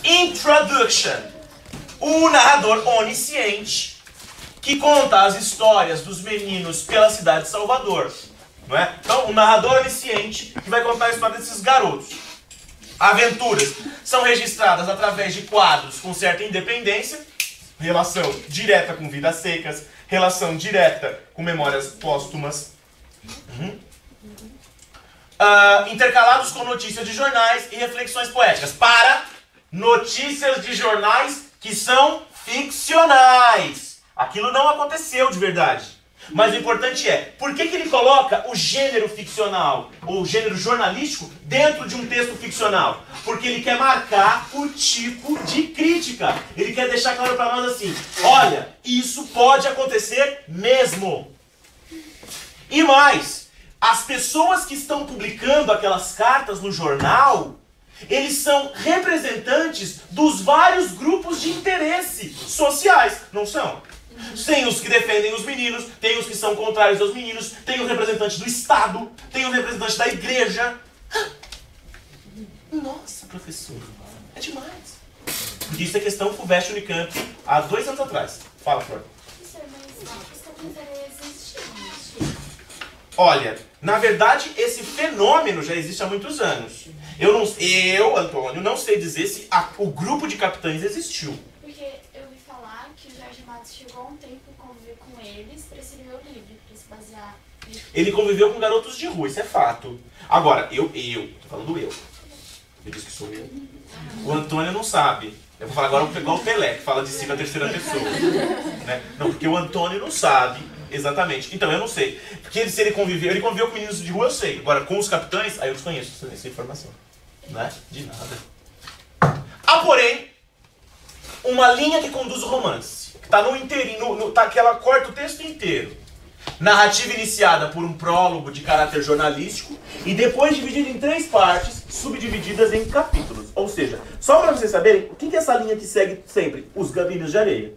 Introduction. O narrador onisciente que conta as histórias dos meninos pela cidade de Salvador. Não é? Então, o narrador onisciente que vai contar a história desses garotos. Aventuras são registradas através de quadros com certa independência, relação direta com Vidas Secas, relação direta com Memórias Póstumas, intercalados com notícias de jornais e reflexões poéticas, para notícias de jornais que são ficcionais. Aquilo não aconteceu de verdade. Mas o importante é, por que ele coloca o gênero ficcional, ou o gênero jornalístico, dentro de um texto ficcional? Porque ele quer marcar o tipo de crítica. Ele quer deixar claro para nós assim, olha, isso pode acontecer mesmo. E mais, as pessoas que estão publicando aquelas cartas no jornal, eles são representantes dos vários grupos de interesse sociais, não são? Tem os que defendem os meninos, tem os que são contrários aos meninos, tem os representantes do Estado, tem os representantes da igreja. Nossa, professor, é demais. Porque isso é questão FUVEST Unicamp há 2 anos atrás. Fala, Flor. Professor, mas os capitães existem. Olha, na verdade, esse fenômeno já existe há muitos anos. Eu, Antônio, não sei dizer se o grupo de capitães existiu. Porque eu ouvi falar que o Jorge Matos chegou há um tempo a conviver com eles para escrever o livro, para se basear. Ele conviveu com garotos de rua, isso é fato. Agora, tô falando eu. Eu disse que sou eu. O Antônio não sabe. Eu vou falar agora igual o Pelé, que fala de si na terceira pessoa. Né? Não, porque o Antônio não sabe exatamente. Então, eu não sei. Porque se ele conviveu com meninos de rua, eu sei. Agora, com os capitães, aí eu desconheço essa informação. Né? De nada. Há, porém, uma linha que conduz o romance. Que está no inteirinho, que ela corta o texto inteiro. Narrativa iniciada por um prólogo de caráter jornalístico e depois dividida em 3 partes, subdivididas em capítulos. Ou seja, só para vocês saberem, o que é essa linha que segue sempre? Os gaviões de areia.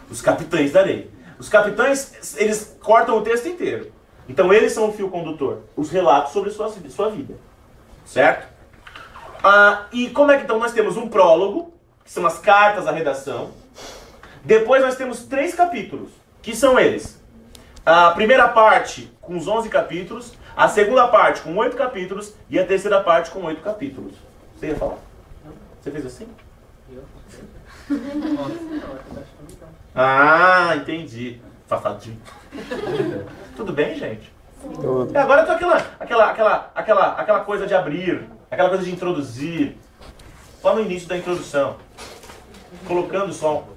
Os capitães da areia. Os capitães, eles cortam o texto inteiro. Então eles são o fio condutor. Os relatos sobre sua vida. Certo? E como é que então nós temos um prólogo, que são as cartas à redação. Depois nós temos 3 capítulos, que são eles. A primeira parte com os 11 capítulos, a segunda parte com 8 capítulos e a terceira parte com 8 capítulos. Você ia falar? Você fez assim? Ah, entendi. Safadinho. Tudo bem, gente? Tudo. Agora eu tô aquela coisa de abrir, aquela coisa de introduzir. Só no início da introdução. Colocando só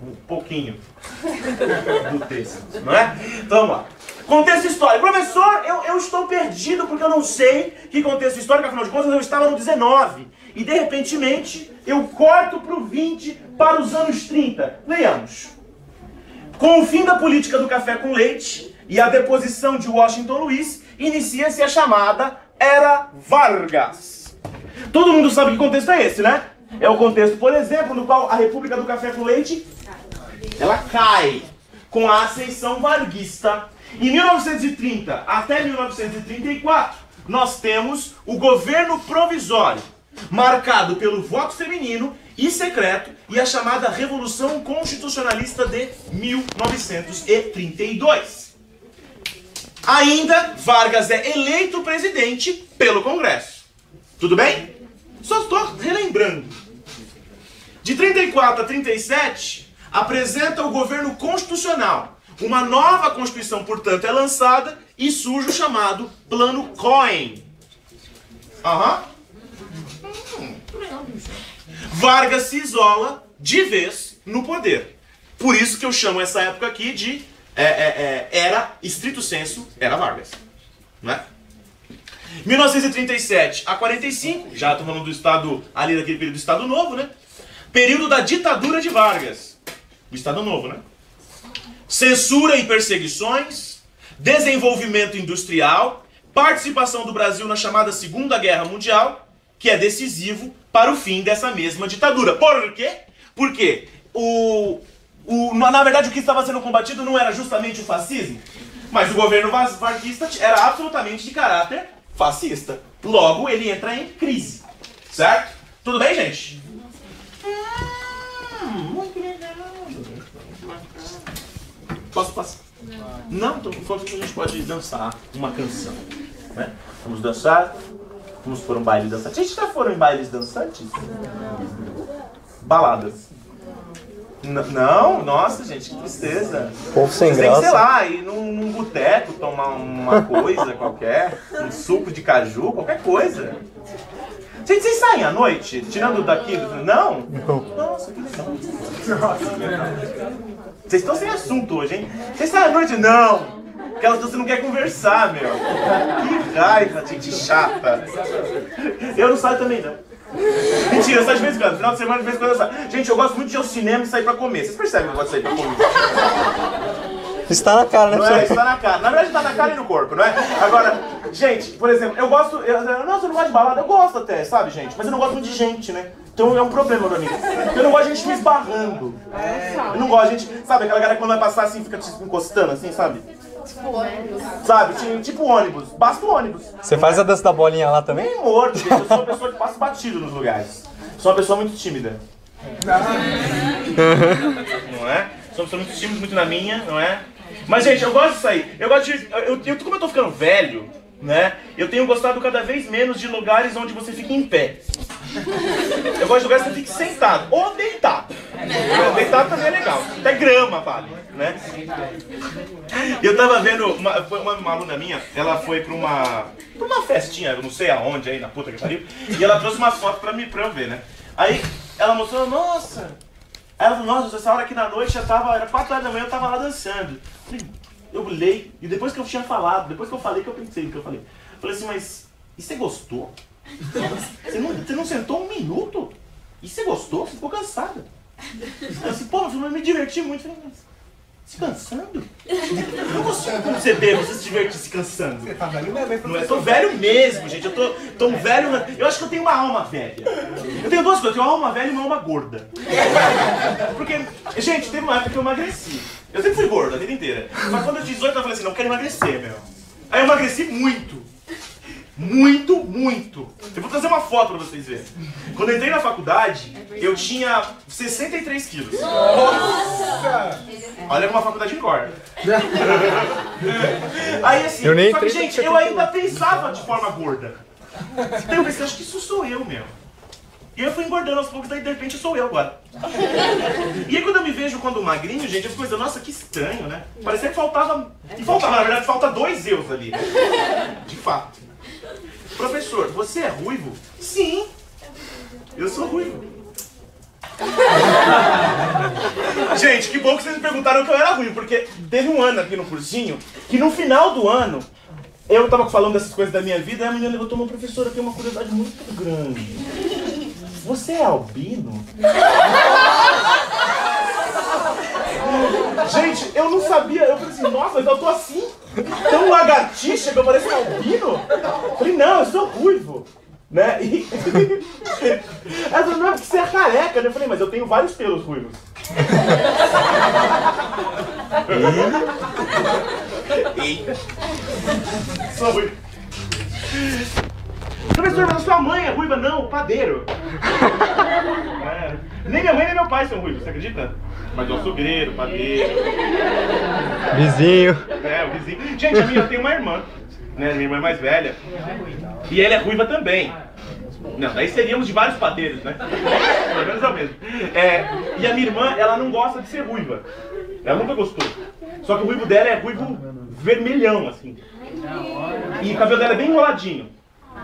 um pouquinho do texto, não é? Então vamos lá. Contexto histórico. Professor, eu estou perdido porque eu não sei que contexto histórico, afinal de contas eu estava no 19. E de repentemente eu corto para o 20 para os anos 30. Leiamos. Com o fim da política do café com leite e a deposição de Washington Luiz, inicia-se a chamada Era Vargas. Todo mundo sabe que contexto é esse, né? É o contexto, por exemplo, no qual a República do Café com Leite, ela cai com a ascensão varguista. Em 1930 até 1934, nós temos o governo provisório, marcado pelo voto feminino e secreto e a chamada Revolução Constitucionalista de 1932. Ainda, Vargas é eleito presidente pelo Congresso. Tudo bem? Só estou relembrando. De 34 a 37, apresenta o governo constitucional. Uma nova Constituição, portanto, é lançada e surge o chamado Plano Cohen. Vargas se isola de vez no poder. Por isso que eu chamo essa época aqui de era, estrito sensu, era Vargas. Não é? 1937 a 45, já estou falando do Estado, ali daquele período do Estado Novo, né? Período da ditadura de Vargas. O Estado Novo, né? Censura e perseguições, desenvolvimento industrial, participação do Brasil na chamada Segunda Guerra Mundial, que é decisivo para o fim dessa mesma ditadura. Por quê? Porque na verdade o que estava sendo combatido não era justamente o fascismo, mas o governo varguista era absolutamente de caráter fascista. Logo, ele entra em crise. Certo? Tudo bem, gente? Posso passar? Não, então enquanto a gente pode dançar uma canção, né? Vamos dançar, vamos por um baile dançante. Vocês já foram em bailes dançantes? Baladas. Não? Nossa, gente, que tristeza. Povo sem Vocês têm que, graça. sei lá, ir num boteco, tomar uma coisa qualquer, um suco de caju, qualquer coisa. Gente, vocês saem à noite, tirando daqui? Não? Nossa, que legal. Vocês estão sem assunto hoje, hein? Vocês saem à noite? Não! Porque você não quer conversar, meu. Que raiva, gente chata. Eu não saio também, não. Mentira, eu saio de vez em quando. Final de semana, de vez em quando eu saio. Gente, eu gosto muito de ir ao cinema e sair pra comer. Vocês percebem que eu gosto de sair pra comer? Está na cara, né? Não é? Está na cara. Na verdade, está na cara e no corpo, não é? Agora, gente, por exemplo, eu gosto... Não, você não gosta de balada? Eu gosto até, sabe, gente? Mas eu não gosto muito de gente, né? Então é um problema pra mim. Eu não gosto de gente me esbarrando. Eu não gosto de gente... Sabe, aquela galera que quando vai passar assim, fica te encostando assim, sabe? Sabe, tipo ônibus. Basta o ônibus. Você faz a dança da bolinha lá também? Nem morto, gente. Eu sou uma pessoa que passa batido nos lugares. Sou uma pessoa muito tímida. Não é? Sou uma pessoa muito tímida, muito na minha, não é? Mas, gente, eu gosto de sair. Eu gosto de... como eu tô ficando velho, né? Eu tenho gostado cada vez menos de lugares onde você fica em pé. Eu gosto de lugares que você fique sentado ou deitado. Deitado também é legal. Até grama vale, né? Eu tava vendo uma aluna minha, ela foi pra uma festinha, eu não sei aonde aí, na puta que pariu, e ela trouxe umas fotos pra eu ver, né? Aí ela mostrou, nossa! Aí ela falou, nossa, essa hora aqui na noite era 4 horas da manhã, eu tava lá dançando. Eu olhei, e depois que eu tinha falado, depois que eu falei, que eu pensei no que eu falei. Falei assim, mas, e você gostou? Você não sentou um minuto? E você gostou? Você ficou cansada? Eu assim, pô, eu me diverti muito. Falei, mas, se cansando? Eu não consigo conceber você se divertir se cansando. Você tá velho mesmo, hein, Não é, eu tô velho mesmo, gente. Eu tô um velho. Eu acho que eu tenho uma alma velha. Eu tenho duas coisas, eu tenho uma alma velha e uma alma gorda. Porque, gente, teve uma época que eu emagreci. Eu sempre fui gordo a vida inteira. Só que quando eu tinha 18 eu falei assim, não, eu quero emagrecer, meu. Aí eu emagreci muito. Muito, muito. Eu vou trazer uma foto pra vocês verem. Quando eu entrei na faculdade, eu tinha 63 quilos. Nossa! Olha como a faculdade engorda. Aí assim, Eu nem só que, entrei gente, eu ainda pensava de forma gorda. Então eu pensei, acho que isso sou eu, meu. E eu fui engordando aos poucos, daí de repente sou eu agora. E aí quando eu me vejo quando magrinho, gente, eu fico pensando, nossa, que estranho, né? Parecia que faltava... E faltava, na verdade, falta 2 eus ali. De fato. Professor, você é ruivo? Sim, eu sou ruivo. Gente, que bom que vocês me perguntaram que eu era ruivo, porque teve um ano aqui no cursinho, que no final do ano, eu tava falando dessas coisas da minha vida, e a menina levantou uma professora, eu tenho uma curiosidade muito grande. Você é albino? Gente, eu não sabia, eu falei assim, nossa, mas eu tô assim, tão lagartixa que eu pareço um albino? Eu falei, não, eu sou ruivo, né? E... ela falou, não, é porque você é careca, né? Eu falei, mas eu tenho vários pelos ruivos. Eita. Sou ruivo. Professor, mas a sua mãe é ruiva? Não, o padeiro. É. Nem minha mãe nem meu pai são ruivos, você acredita? Mas o sogreiro, o padeiro. Vizinho. É, o vizinho. Gente, eu tenho uma irmã, né? Minha irmã é mais velha. E ela é ruiva também. Não, daí seríamos de vários padeiros, né? Pelo menos é o mesmo. E a minha irmã, ela não gosta de ser ruiva. Ela nunca gostou. Só que o ruivo dela é ruivo vermelhão, assim. E o cabelo dela é bem enroladinho.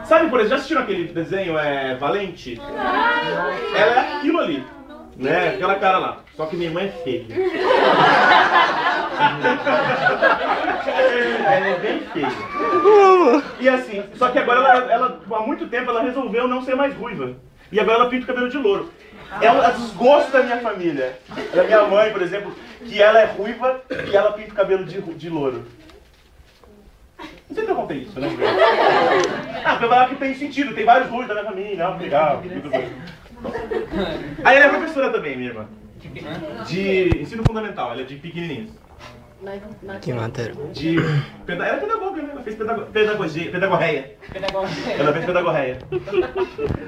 Sabe, por exemplo, já assistiram aquele desenho, Valente? Ela é aquilo ali, né? Aquela cara lá. Só que minha irmã é feia. Ela é bem feia. E assim, só que agora ela há muito tempo, ela resolveu não ser mais ruiva. E agora ela pinta o cabelo de louro. É um desgosto da minha família. Da minha mãe, por exemplo, que ela é ruiva e ela pinta o cabelo de louro. Não sei se eu contei isso, né? Ah, porque eu que tem sentido, tem vários ruivos da minha família, legal, tudo bem. Aí ela é professora também, minha irmã. De ensino fundamental, ela é de pequenininhos. Que matéria. Ela é pedagoga, né? Ela fez pedagorreia. Ela fez pedagorreia.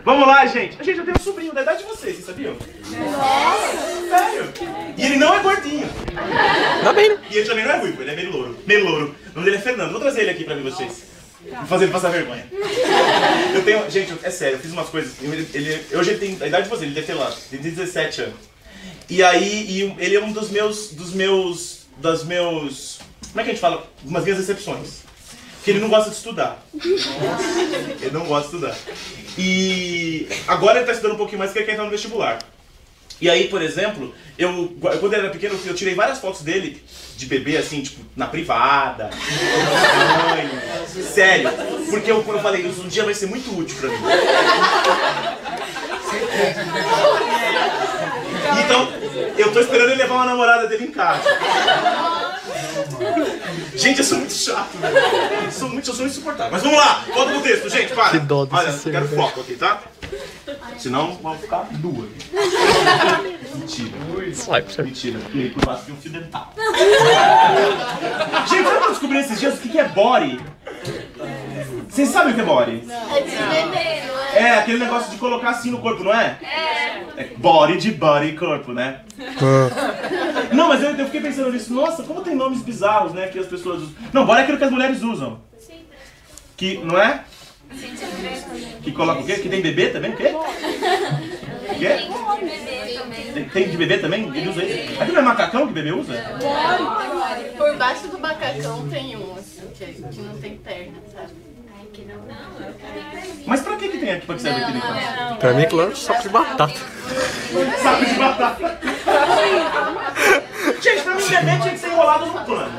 Vamos lá, gente. Gente, eu tenho um sobrinho da idade de vocês sabiam? Nossa! Sério? E ele não é gordinho. Tá bem, né? E ele também não é ruivo, ele é meio louro. Meio louro. O nome dele é Fernando. Vou trazer ele aqui pra ver vocês. Vou fazer ele passar vergonha. Eu tenho... Gente, é sério, eu fiz umas coisas. Hoje ele tem a idade de você, ele deve ter lá. Ele tem 17 anos. E aí, ele é um dos meus... Como é que a gente fala? Umas minhas exceções. Porque ele não gosta de estudar. Ele não gosta de estudar. E agora ele tá estudando um pouquinho mais porque ele quer entrar no vestibular. E aí, por exemplo, quando ele era pequeno, eu tirei várias fotos dele de bebê, assim, tipo, na privada, sério, porque eu falei, isso um dia vai ser muito útil pra mim. Então, eu tô esperando ele levar uma namorada dele em casa. Gente, eu sou muito chato, velho. Eu sou muito insuportável. Mas vamos lá, volta pro texto, gente, para. Que dó desse Olha, eu ser, quero velho. foco aqui, tá? Senão vão ficar duas. Mentira. Swipe, Mentira, porque por baixo tem um fio dental. Gente, sabe que eu descobri esses dias o que é body? Vocês sabem o que é body? É de bebê, não é? É aquele negócio de colocar assim no corpo, não é? É body de body corpo, né? Não, mas eu fiquei pensando nisso. Nossa, como tem nomes bizarros, né? Que as pessoas usam. Não, body é aquilo que as mulheres usam. Que, não é? Que coloca o quê? Que tem bebê também? O quê? O quê? Tem de bebê também? Ele usa isso? Aquilo não é macacão que bebê usa? Por baixo do macacão tem um, assim, que não tem perna, sabe? Mas pra que tem aqui pra que serve aquele negócio? Pra mim, é claro, saco de batata. Saco de batata. Gente, pra mim bebê tinha que ser enrolado no pano.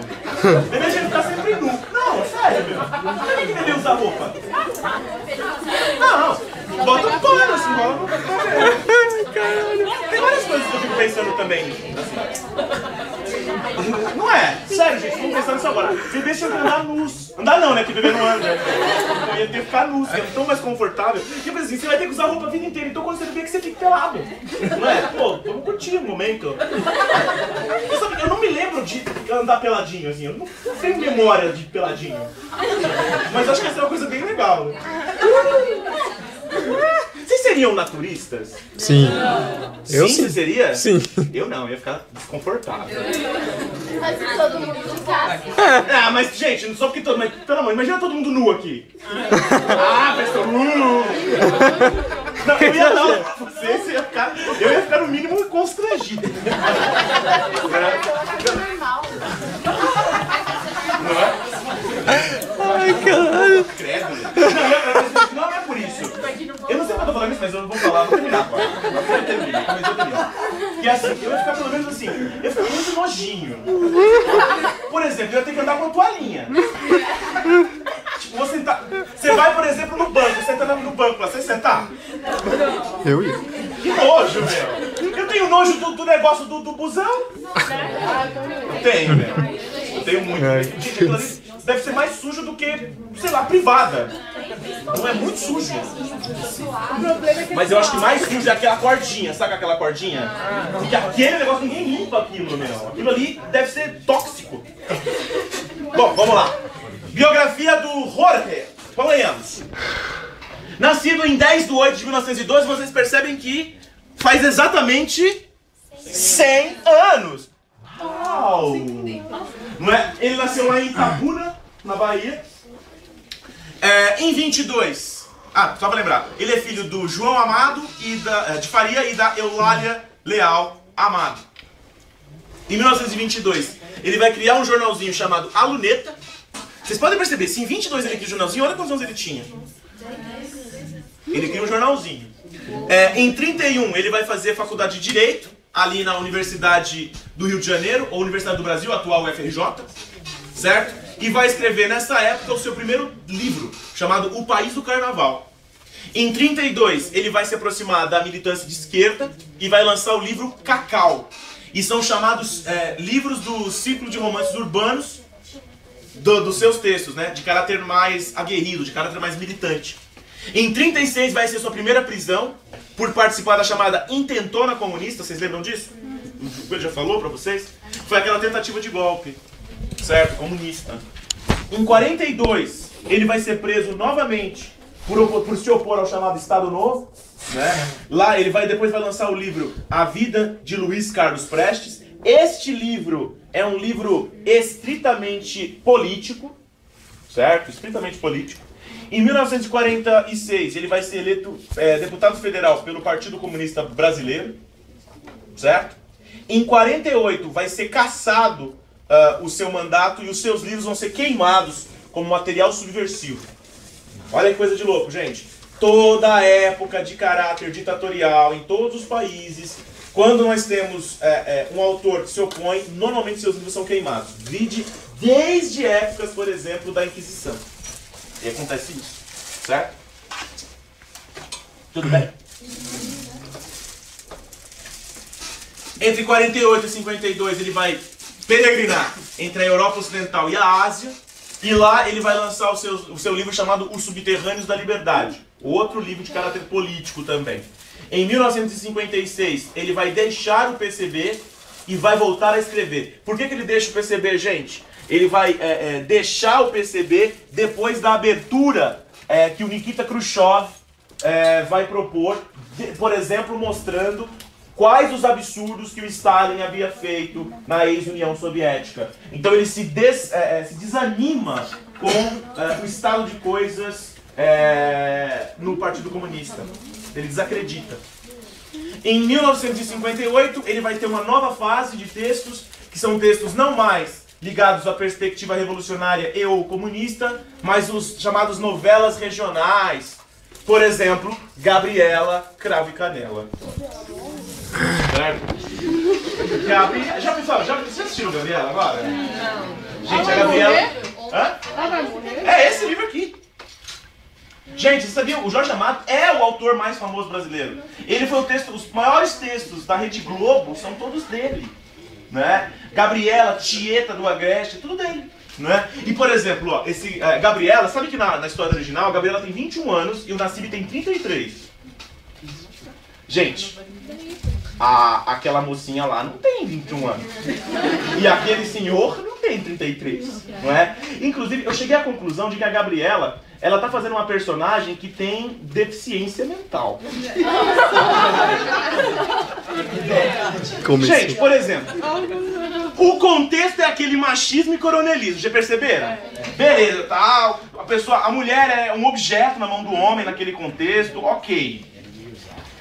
Bebê tinha que ficar sempre nu. Não, sério, meu. Pra que bebê usa roupa? Não, bota um pano assim, enrola no pano. Tem várias coisas que eu fico pensando também. Não é? Sério, gente, vamos pensar nisso agora. Bebê tinha que andar nus. Andar não, né? Que bebê não anda. Eu ia ter que ficar nus, que é tão mais confortável. E eu pensei assim, você vai ter que usar roupa a vida inteira. Então quando você beber, que você fique pelado. Não é? Pô, vamos curtir o momento. Eu não me lembro de andar peladinho, assim. Eu não tenho memória de peladinho. Mas acho que essa é uma coisa bem legal. Vocês seriam naturistas? Sim. Eu Sim, sim. você seria? Sim. Eu não, eu ia ficar desconfortável. Mas se todo mundo de casa. Ah, mas gente, não só porque todo mundo. Pelo amor, imagina todo mundo nu aqui. Ah, pessoal. Não, eu ia não. Você ia ficar. Eu ia ficar no mínimo constrangido. Não é? Ai, caralho. Credo. Não é por isso. Eu não sei porque eu tô falando isso, mas eu não vou falar, vou terminar agora. Eu termino. E assim, eu ia ficar pelo menos assim, eu ia ficar muito nojinho. Por exemplo, eu ia ter que andar com uma toalhinha. Tipo, vou sentar. Você vai, por exemplo, no banco, senta no banco pra você sentar. Eu ia. Que nojo, meu. Eu tenho nojo do negócio do busão. Eu tenho, meu. Eu tenho muito. Gente, aquilo ali deve ser mais sujo do que, sei lá, privada. Não é muito sujo. Mas eu acho que mais sujo é aquela cordinha, sabe aquela cordinha? Porque aquele negócio, ninguém limpa aquilo, meu. Aquilo ali deve ser tóxico. Bom, vamos lá. Biografia do Jorge. Convenhamos. Nascido em 10 de 8 de 1912, vocês percebem que faz exatamente 100 anos. Uau! Não é? Ele nasceu lá em Itabuna, na Bahia. Em 22. Ah, só pra lembrar. Ele é filho do João Amado de Faria e da Eulália Leal Amado. Em 1922, ele vai criar um jornalzinho chamado A Luneta. Vocês podem perceber, se em 22 ele cria um jornalzinho, olha quantos anos ele tinha. Ele cria um jornalzinho. Em 31, ele vai fazer faculdade de Direito, ali na Universidade do Rio de Janeiro, ou Universidade do Brasil, atual UFRJ, certo? E vai escrever nessa época o seu primeiro livro, chamado O País do Carnaval. Em 32, ele vai se aproximar da militância de esquerda e vai lançar o livro Cacau. E são chamados livros do ciclo de romances urbanos dos seus textos, né? De caráter mais aguerrido, de caráter mais militante. Em 36 vai ser sua primeira prisão por participar da chamada Intentona Comunista. Vocês lembram disso? Ele já falou pra vocês? Foi aquela tentativa de golpe, certo? Comunista. Em 42 ele vai ser preso novamente por se opor ao chamado Estado Novo, né? Lá ele depois vai lançar o livro A Vida de Luiz Carlos Prestes. Este livro é um livro estritamente político, certo? Estritamente político. Em 1946 ele vai ser eleito deputado federal pelo Partido Comunista Brasileiro, certo? Em 48 vai ser cassado o seu mandato e os seus livros vão ser queimados como material subversivo. Olha que coisa de louco, gente. Toda época de caráter ditatorial em todos os países, quando nós temos um autor que se opõe, normalmente seus livros são queimados. Desde épocas, por exemplo, da Inquisição. E acontece isso, certo? Tudo bem? Entre 48 e 52 ele vai peregrinar entre a Europa Ocidental e a Ásia. E lá ele vai lançar o seu livro chamado Os Subterrâneos da Liberdade. Outro livro de caráter político também. Em 1956 ele vai deixar o PCB e vai voltar a escrever. Por que ele deixa o PCB, gente? Ele vai deixar o PCB depois da abertura que o Nikita Khrushchev vai propor, por exemplo, mostrando quais os absurdos que o Stalin havia feito na ex-União Soviética. Então ele se desanima com o estado de coisas no Partido Comunista. Ele desacredita. Em 1958 ele vai ter uma nova fase de textos, que são textos não mais ligados à perspectiva revolucionária e ou comunista, mas os chamados novelas regionais. Por exemplo, Gabriela, Cravo e Canela. Certo? Já assistiram Gabriela agora? Não. Gente, a Gabriela... Hã? Ela vai morrer? É esse livro aqui. Gente, você sabia? O Jorge Amado é o autor mais famoso brasileiro. Ele foi os maiores textos da Rede Globo são todos dele. Né? Gabriela, Tieta do Agreste, tudo dele. Né? E por exemplo, ó, Gabriela, sabe que na história original a Gabriela tem 21 anos e o Nassib tem 33. Gente, aquela mocinha lá não tem 21 anos. E aquele senhor não tem 33. Não é? Inclusive, eu cheguei à conclusão de que a Gabriela, ela tá fazendo uma personagem que tem deficiência mental. Gente, por exemplo, o contexto é aquele machismo e coronelismo, já perceberam? Beleza, tal. A mulher é um objeto na mão do homem naquele contexto, ok.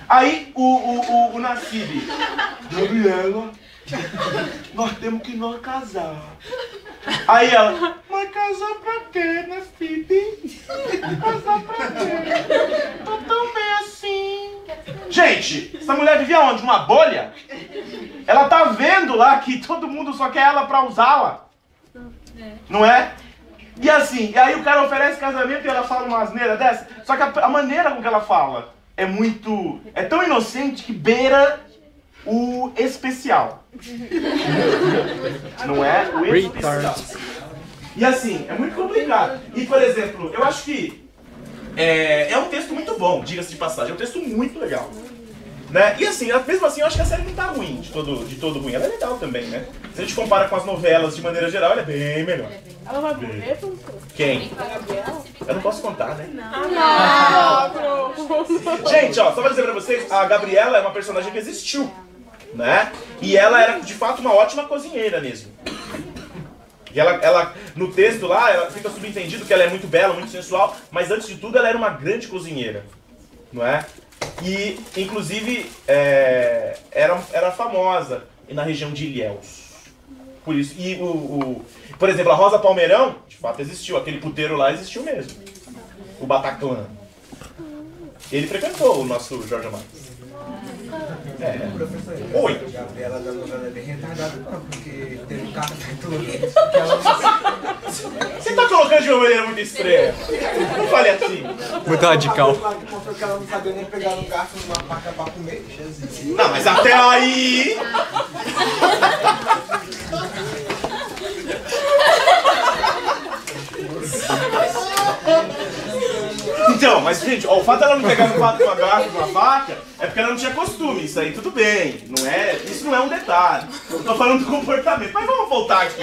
Aí o Nassib, Gabriela, nós temos que nós casar. Aí ela, mas casar pra quê, Nassib? Casar pra quê? Tô tão bem assim. Gente, essa mulher vivia onde? Numa bolha? Ela tá vendo lá que todo mundo só quer ela pra usá-la. Não é? E assim, e aí o cara oferece casamento e ela fala uma asneira dessa. Só que a maneira com que ela fala é tão inocente que beira o especial. Não é? O especial. E assim, é muito complicado. E por exemplo, eu acho que é um texto muito bom, diga-se de passagem. É um texto muito legal. Né? E assim, mesmo assim, eu acho que a série não tá ruim, de todo ruim. Ela é legal também, né? Se a gente compara com as novelas de maneira geral, ela é bem melhor. Ela vai morrer, professor? Quem? Eu não posso contar, né? Não. Gente, ó, só pra dizer pra vocês, a Gabriela é uma personagem que existiu, né? E ela era, de fato, uma ótima cozinheira mesmo. E ela no texto lá, ela fica subentendido que ela é muito bela, muito sensual, mas antes de tudo ela era uma grande cozinheira, não é? E, inclusive, era famosa na região de Ilhéus. Por isso, e por exemplo, a Rosa Palmeirão, de fato existiu, aquele puteiro lá existiu mesmo. O Bataclan. Ele frequentou o nosso Jorge Amado. Oi. A Gabriela da novela é bem retardada, não, porque teve um carro dentro que ela não... Você tá colocando de uma maneira muito estranha. Não fale assim. Muito radical. Que mostrou que ela não sabia nem pegar um garfo numa faca pra comer. Jesus. Não, mas até aí... Então, mas gente, ó, o fato dela não pegar no fato com a garfo com a faca é porque ela não tinha costume, isso aí tudo bem, não é, isso não é um detalhe. Eu tô falando do comportamento, mas vamos voltar aqui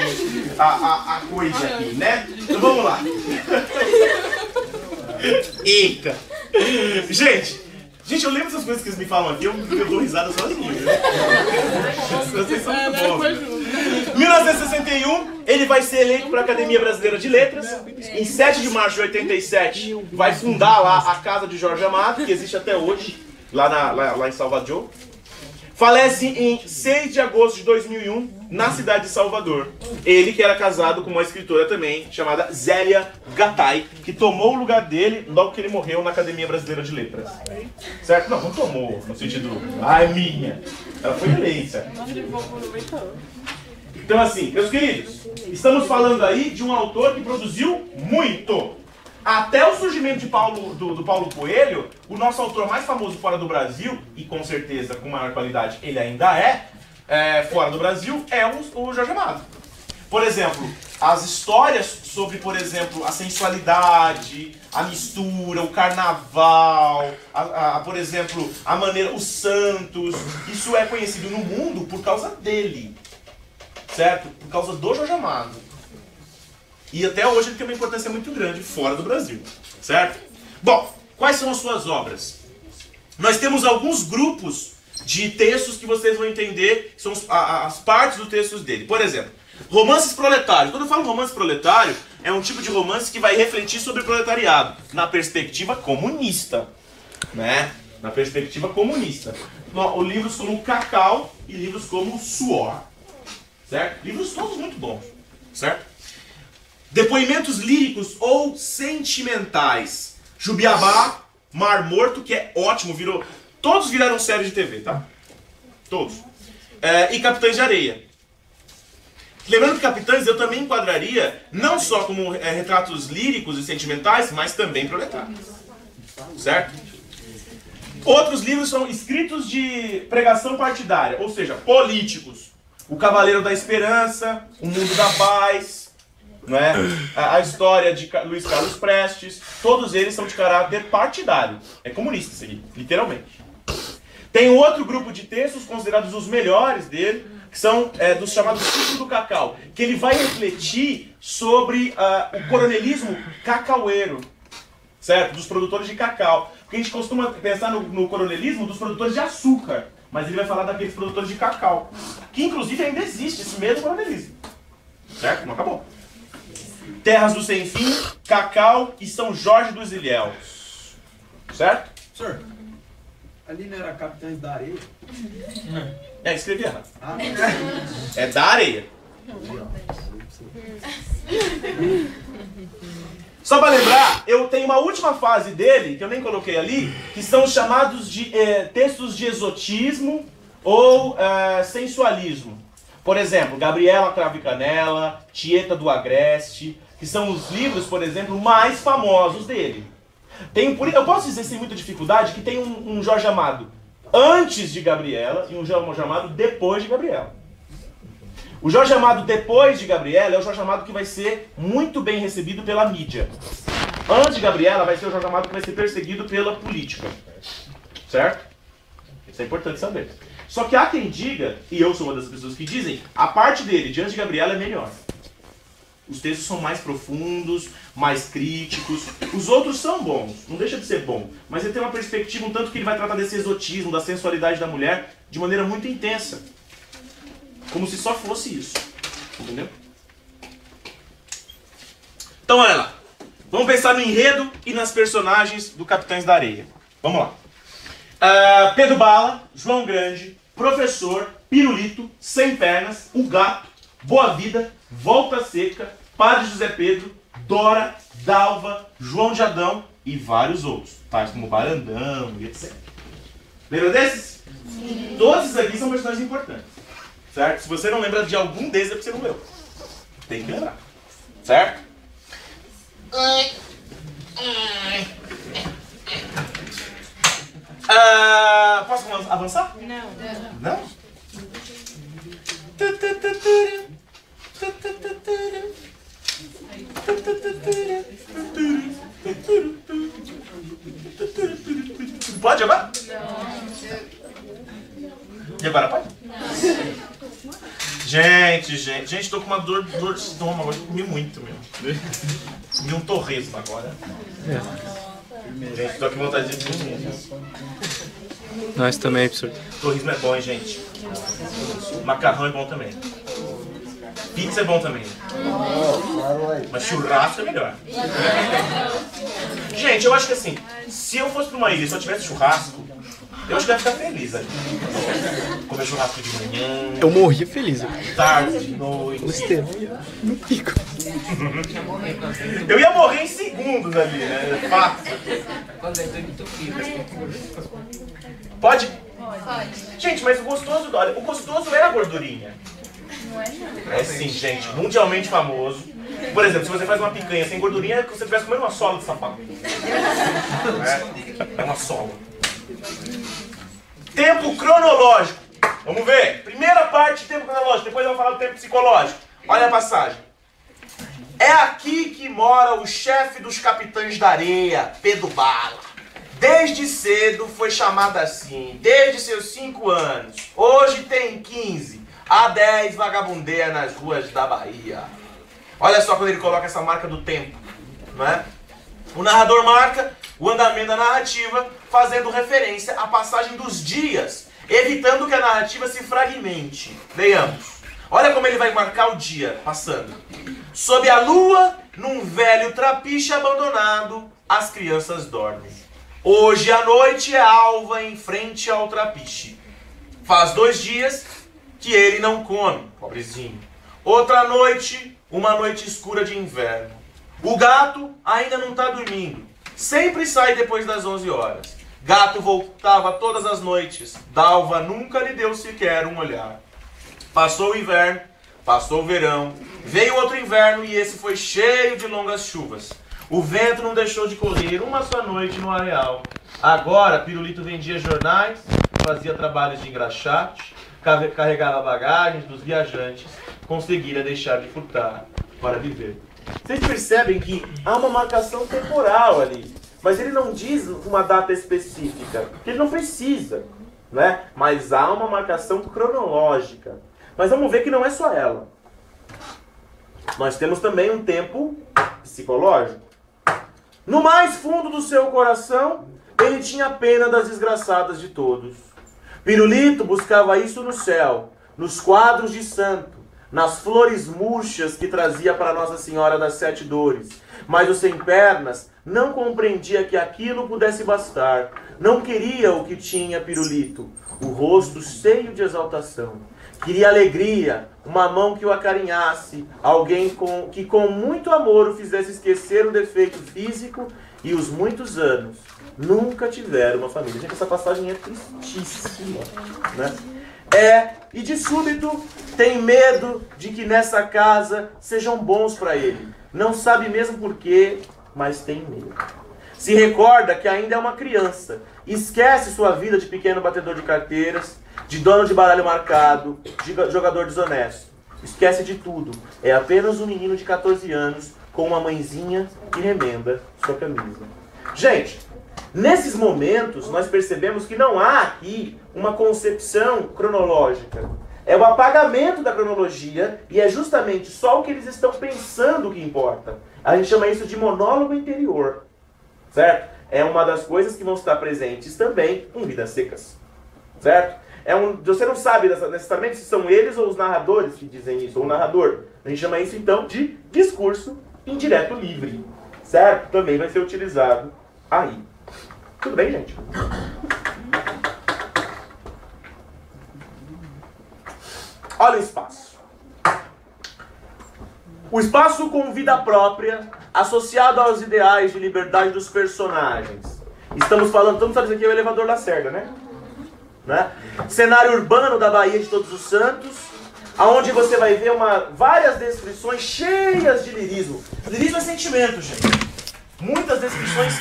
a coisa aqui, né? Então vamos lá. Ica. Gente, eu lembro dessas coisas que eles me falam aqui, eu dou risada sozinho. Vocês são muito bons. Em 1961, ele vai ser eleito para a Academia Brasileira de Letras. Em 7 de março de 87, vai fundar lá a Casa de Jorge Amado, que existe até hoje, lá em Salvador. Falece em 6 de agosto de 2001, na cidade de Salvador. Ele que era casado com uma escritora também, chamada Zélia Gattai, que tomou o lugar dele logo que ele morreu na Academia Brasileira de Letras. Certo? Não tomou, no sentido, é minha. Ela foi eleita. Então assim, meus queridos, estamos falando aí de um autor que produziu muito. Até o surgimento de do Paulo Coelho, o nosso autor mais famoso fora do Brasil, e com certeza com maior qualidade ele ainda fora do Brasil, é o Jorge Amado. Por exemplo, as histórias sobre, por exemplo, a sensualidade, a mistura, o carnaval, por exemplo, a maneira, os santos, isso é conhecido no mundo por causa dele, certo? Por causa do Jorge Amado. E até hoje ele tem uma importância muito grande fora do Brasil, certo? Bom, quais são as suas obras? Nós temos alguns grupos de textos que vocês vão entender, que são as partes dos textos dele. Por exemplo, romances proletários. Quando eu falo romance proletário, é um tipo de romance que vai refletir sobre o proletariado, na perspectiva comunista, né? Na perspectiva comunista. Livros como Cacau e livros como Suor, certo? Livros todos muito bons, certo? Depoimentos líricos ou sentimentais. Jubiabá, Mar Morto, que é ótimo, todos viraram série de TV, tá? Todos. E Capitães de Areia. Lembrando que Capitães eu também enquadraria não só como retratos líricos e sentimentais, mas também proletários. Certo? Outros livros são escritos de pregação partidária, ou seja, políticos. O Cavaleiro da Esperança, O Mundo da Paz, não é? A história de Luiz Carlos Prestes, todos eles são de caráter partidário. É comunista isso aqui, literalmente. Tem outro grupo de textos considerados os melhores dele, que são dos chamados Ciclo do Cacau, que ele vai refletir sobre o coronelismo cacaueiro, certo? Dos produtores de cacau. Porque a gente costuma pensar no coronelismo dos produtores de açúcar, mas ele vai falar daqueles produtores de cacau, que inclusive ainda existe esse mesmo coronelismo, certo? Não acabou. Terras do Sem Fim, Cacau e São Jorge dos Ilhéus. Certo? Senhor, ali não era Capitães da Areia? Escrevi errado. É da areia. Só para lembrar, eu tenho uma última fase dele, que eu nem coloquei ali, que são os chamados de textos de exotismo ou sensualismo. Por exemplo, Gabriela Cravo e Canela, Tieta do Agreste, que são os livros, por exemplo, mais famosos dele. Eu posso dizer sem muita dificuldade que tem um Jorge Amado antes de Gabriela e um Jorge Amado depois de Gabriela. O Jorge Amado depois de Gabriela é o Jorge Amado que vai ser muito bem recebido pela mídia. Antes de Gabriela vai ser o Jorge Amado que vai ser perseguido pela política. Certo? Isso é importante saber. Só que há quem diga, e eu sou uma das pessoas que dizem, a parte dele, diante de Gabriela, é melhor. Os textos são mais profundos, mais críticos. Os outros são bons, não deixa de ser bom. Mas ele tem uma perspectiva, um tanto que ele vai tratar desse exotismo, da sensualidade da mulher, de maneira muito intensa. Como se só fosse isso. Entendeu? Então, olha lá. Vamos pensar no enredo e nas personagens do Capitães da Areia. Vamos lá. Pedro Bala, João Grande, Professor, Pirulito, Sem Pernas, O Gato, Boa Vida, Volta Seca, Padre José Pedro, Dora, Dalva, João de Adão e vários outros, tais como Barandão e etc. Lembra desses? Sim. Todos esses aqui são personagens importantes, certo? Se você não lembra de algum deles é porque você não leu. Tem que lembrar, certo? Posso avançar? Não. Não? Pode agora? Não. E agora pode? Não. Gente, tô com uma dor de estômago. Eu comi muito mesmo. Comi um torresmo agora. Gente, tô aqui com vontade de comer. Nós também, professor. Torresmo é bom, hein, gente? Macarrão é bom também. Pizza é bom também. Mas churrasco é melhor. Gente, eu acho que assim, se eu fosse pra uma ilha e só tivesse churrasco, eu acho que eu ia ficar feliz ali. Comer churrasco de manhã, Eu morria feliz. tarde, de noite. Gostei. No pico. Eu ia morrer em segundos ali, né? Fato. Pode? Pode. Gente, mas o gostoso, olha, o gostoso é a gordurinha. Não é não. É sim, gente, mundialmente famoso. Por exemplo, se você faz uma picanha sem gordurinha, é como se você estivesse comendo uma sola de sapato. É uma sola. Tempo cronológico. Vamos ver. Primeira parte, tempo cronológico. Depois eu vou falar do tempo psicológico. Olha a passagem. É aqui que mora o chefe dos capitães da areia, Pedro Bala. Desde cedo foi chamado assim, desde seus 5 anos. Hoje tem 15. Há 10 vagabundeia nas ruas da Bahia. Olha só quando ele coloca essa marca do tempo, não é? O narrador marca o andamento da narrativa, fazendo referência à passagem dos dias, evitando que a narrativa se fragmente. Leiamos. Olha como ele vai marcar o dia, passando. Sob a lua, num velho trapiche abandonado, as crianças dormem. Hoje à noite é alva em frente ao trapiche. Faz 2 dias que ele não come, pobrezinho. Outra noite, uma noite escura de inverno. O gato ainda não está dormindo. Sempre sai depois das 11 horas. Gato voltava todas as noites. Dalva nunca lhe deu sequer um olhar. Passou o inverno, passou o verão. Veio outro inverno e esse foi cheio de longas chuvas. O vento não deixou de correr uma só noite no areal. Agora, Pirulito vendia jornais, fazia trabalhos de engraxate, carregava bagagens dos viajantes, conseguira deixar de furtar para viver. Vocês percebem que há uma marcação temporal ali, mas ele não diz uma data específica, porque ele não precisa, né? Mas há uma marcação cronológica. Mas vamos ver que não é só ela. Nós temos também um tempo psicológico. No mais fundo do seu coração, ele tinha pena das desgraçadas de todos. Pirulito buscava isso no céu, nos quadros de santo, nas flores murchas que trazia para Nossa Senhora das Sete Dores. Mas o sem pernas não compreendia que aquilo pudesse bastar. Não queria o que tinha Pirulito, o rosto cheio de exaltação. Queria alegria, uma mão que o acarinhasse, alguém que com muito amor o fizesse esquecer o defeito físico e os muitos anos. Nunca tiveram uma família. Gente, essa passagem é tristíssima, né? E de súbito tem medo de que nessa casa sejam bons para ele. Não sabe mesmo por quê, mas tem medo. Se recorda que ainda é uma criança. Esquece sua vida de pequeno batedor de carteiras, de dono de baralho marcado, de jogador desonesto. Esquece de tudo. É apenas um menino de 14 anos com uma mãezinha que remenda sua camisa. Gente, nesses momentos nós percebemos que não há aqui uma concepção cronológica. É o apagamento da cronologia e é justamente só o que eles estão pensando que importa. A gente chama isso de monólogo interior. Certo? É uma das coisas que vão estar presentes também em Vidas Secas. Certo? Você não sabe necessariamente se são eles ou os narradores que dizem isso, ou o narrador. A gente chama isso então de discurso indireto livre. Certo? Também vai ser utilizado aí. Tudo bem, gente? Olha o espaço. O espaço com vida própria, associado aos ideais de liberdade dos personagens. Estamos falando isso aqui é o elevador Lacerda, né? Cenário urbano da Baía de Todos os Santos, onde você vai ver várias descrições cheias de lirismo. Lirismo é sentimento, gente. Muitas descrições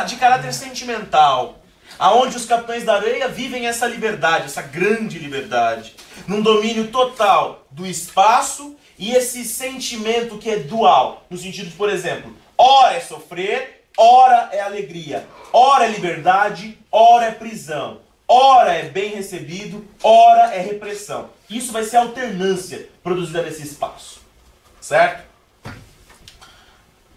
de caráter sentimental, aonde os capitães da areia vivem essa liberdade, essa grande liberdade, num domínio total do espaço e esse sentimento que é dual, no sentido de, por exemplo, ora é sofrer, ora é alegria, ora é liberdade, ora é prisão, ora é bem recebido, ora é repressão. Isso vai ser a alternância produzida nesse espaço, certo?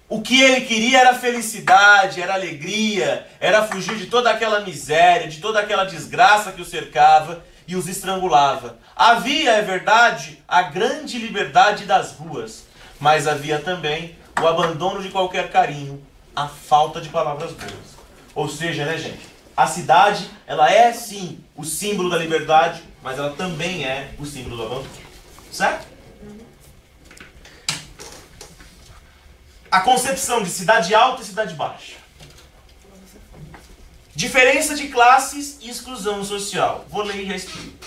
O que ele queria era felicidade, era alegria, era fugir de toda aquela miséria, de toda aquela desgraça que o cercava e os estrangulava. Havia, é verdade, a grande liberdade das ruas, mas havia também o abandono de qualquer carinho, a falta de palavras boas. Ou seja, né, gente, a cidade, ela é sim o símbolo da liberdade, mas ela também é o símbolo do abandono. Certo? A concepção de cidade alta e cidade baixa. Diferença de classes e exclusão social. Vou ler e já explico.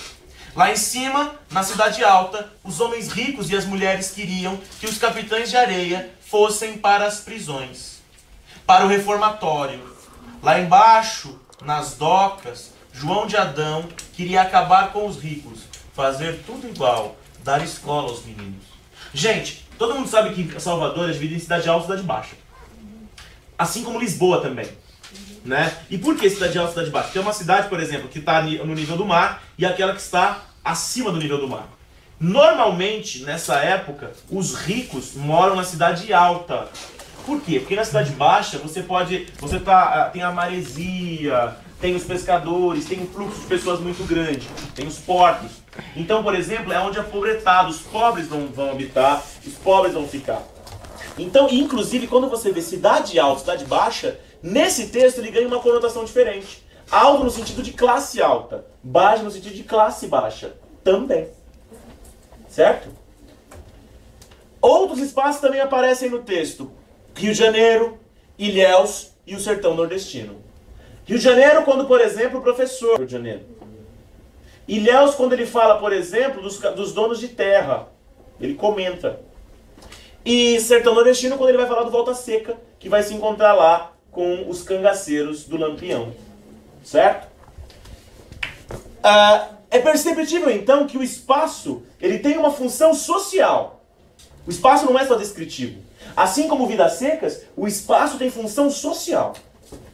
Lá em cima, na cidade alta, os homens ricos e as mulheres queriam que os capitães de areia fossem para as prisões, para o reformatório. Lá embaixo, nas docas, João de Adão queria acabar com os ricos, fazer tudo igual, dar escola aos meninos. Gente, todo mundo sabe que Salvador é dividido em cidade alta e cidade baixa. Assim como Lisboa também. Né? E por que cidade alta e cidade baixa? Tem uma cidade, por exemplo, que está no nível do mar e aquela que está acima do nível do mar. Normalmente, nessa época, os ricos moram na cidade alta. Por quê? Porque na cidade baixa tem a maresia, tem os pescadores, tem um fluxo de pessoas muito grande, tem os portos. Então, por exemplo, é onde é pobretado, os pobres não vão habitar, os pobres vão ficar. Então, inclusive, quando você vê cidade alta, cidade baixa, nesse texto ele ganha uma conotação diferente. Alto no sentido de classe alta, baixa no sentido de classe baixa, também. Certo? Outros espaços também aparecem no texto. Rio de Janeiro, Ilhéus e o sertão nordestino. Rio de Janeiro, quando, por exemplo, o professor... Rio de Janeiro. Ilhéus, quando ele fala, por exemplo, dos donos de terra. Ele comenta. E sertão nordestino, quando ele vai falar do Volta Seca, que vai se encontrar lá com os cangaceiros do Lampião. Certo? É perceptível, então, que o espaço ele tem uma função social. O espaço não é só descritivo. Assim como Vidas Secas, o espaço tem função social.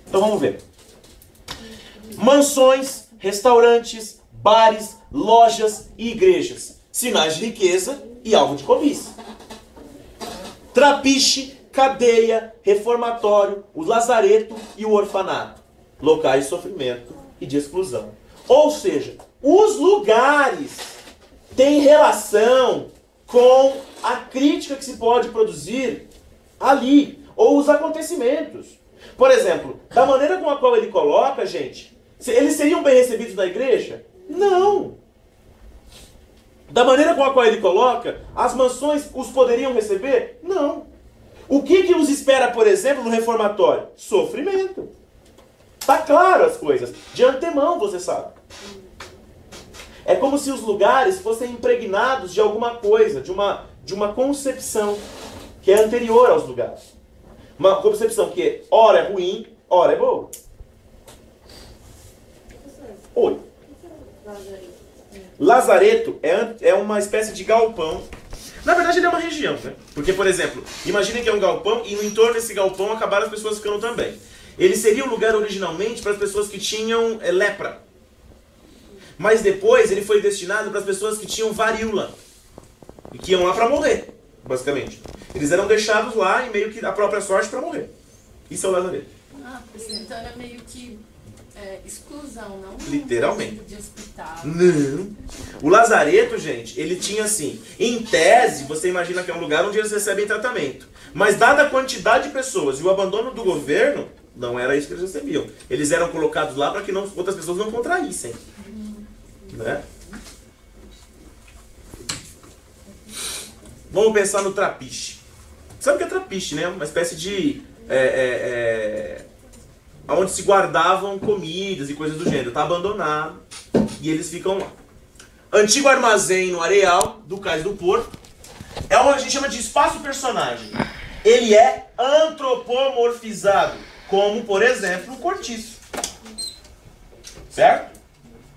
Então vamos ver. Mansões, restaurantes, bares, lojas e igrejas. Sinais de riqueza e alvo de cobiça. Trapiche, cadeia, reformatório, o lazareto e o orfanato. Locais de sofrimento e de exclusão. Ou seja, os lugares têm relação com a crítica que se pode produzir ali, ou os acontecimentos. Por exemplo, da maneira com a qual ele coloca, gente, eles seriam bem recebidos na igreja? Não. Da maneira com a qual ele coloca, as mansões os poderiam receber? Não. O que os espera, por exemplo, no reformatório? Sofrimento. Tá claro as coisas. De antemão, você sabe. É como se os lugares fossem impregnados de alguma coisa, de uma concepção que é anterior aos lugares. Uma concepção que ora é ruim, ora é boa. Oi. Lazareto é uma espécie de galpão. Na verdade, ele é uma região, né? Porque, por exemplo, imaginem que é um galpão e no entorno desse galpão acabaram as pessoas ficando também. Ele seria um lugar originalmente para as pessoas que tinham lepra. Mas depois ele foi destinado para as pessoas que tinham varíola. E que iam lá para morrer, basicamente. Eles eram deixados lá e meio que a própria sorte para morrer. Isso é o lazareto. Ah, então era meio que exclusão, não? Literalmente. De hospital. Não. O lazareto, gente, ele tinha assim... Em tese, você imagina que é um lugar onde eles recebem tratamento. Mas dada a quantidade de pessoas e o abandono do governo, não era isso que eles recebiam. Eles eram colocados lá para que outras pessoas não contraíssem. Né? Vamos pensar no trapiche. Sabe o que é trapiche, né? Uma espécie de... onde se guardavam comidas e coisas do gênero. Está abandonado e eles ficam lá. Antigo armazém no areal do Cais do Porto. É o que a gente chama de espaço personagem. Ele é antropomorfizado, como, por exemplo, o cortiço. Certo?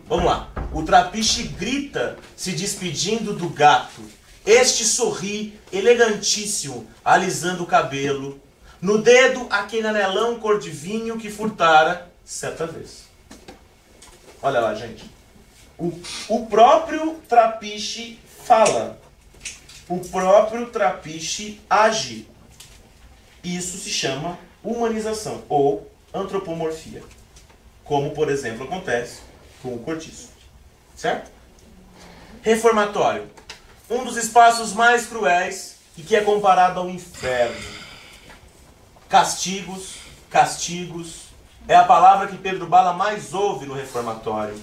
Vamos lá. O trapiche grita, se despedindo do gato. Este sorri, elegantíssimo, alisando o cabelo. No dedo, aquele anelão cor de vinho que furtara certa vez. Olha lá, gente. O próprio trapiche fala. O próprio trapiche age. Isso se chama humanização ou antropomorfia. Como, por exemplo, acontece com o cortiço. Certo? Reformatório. Um dos espaços mais cruéis e que é comparado ao inferno. Castigos, é a palavra que Pedro Bala mais ouve no reformatório.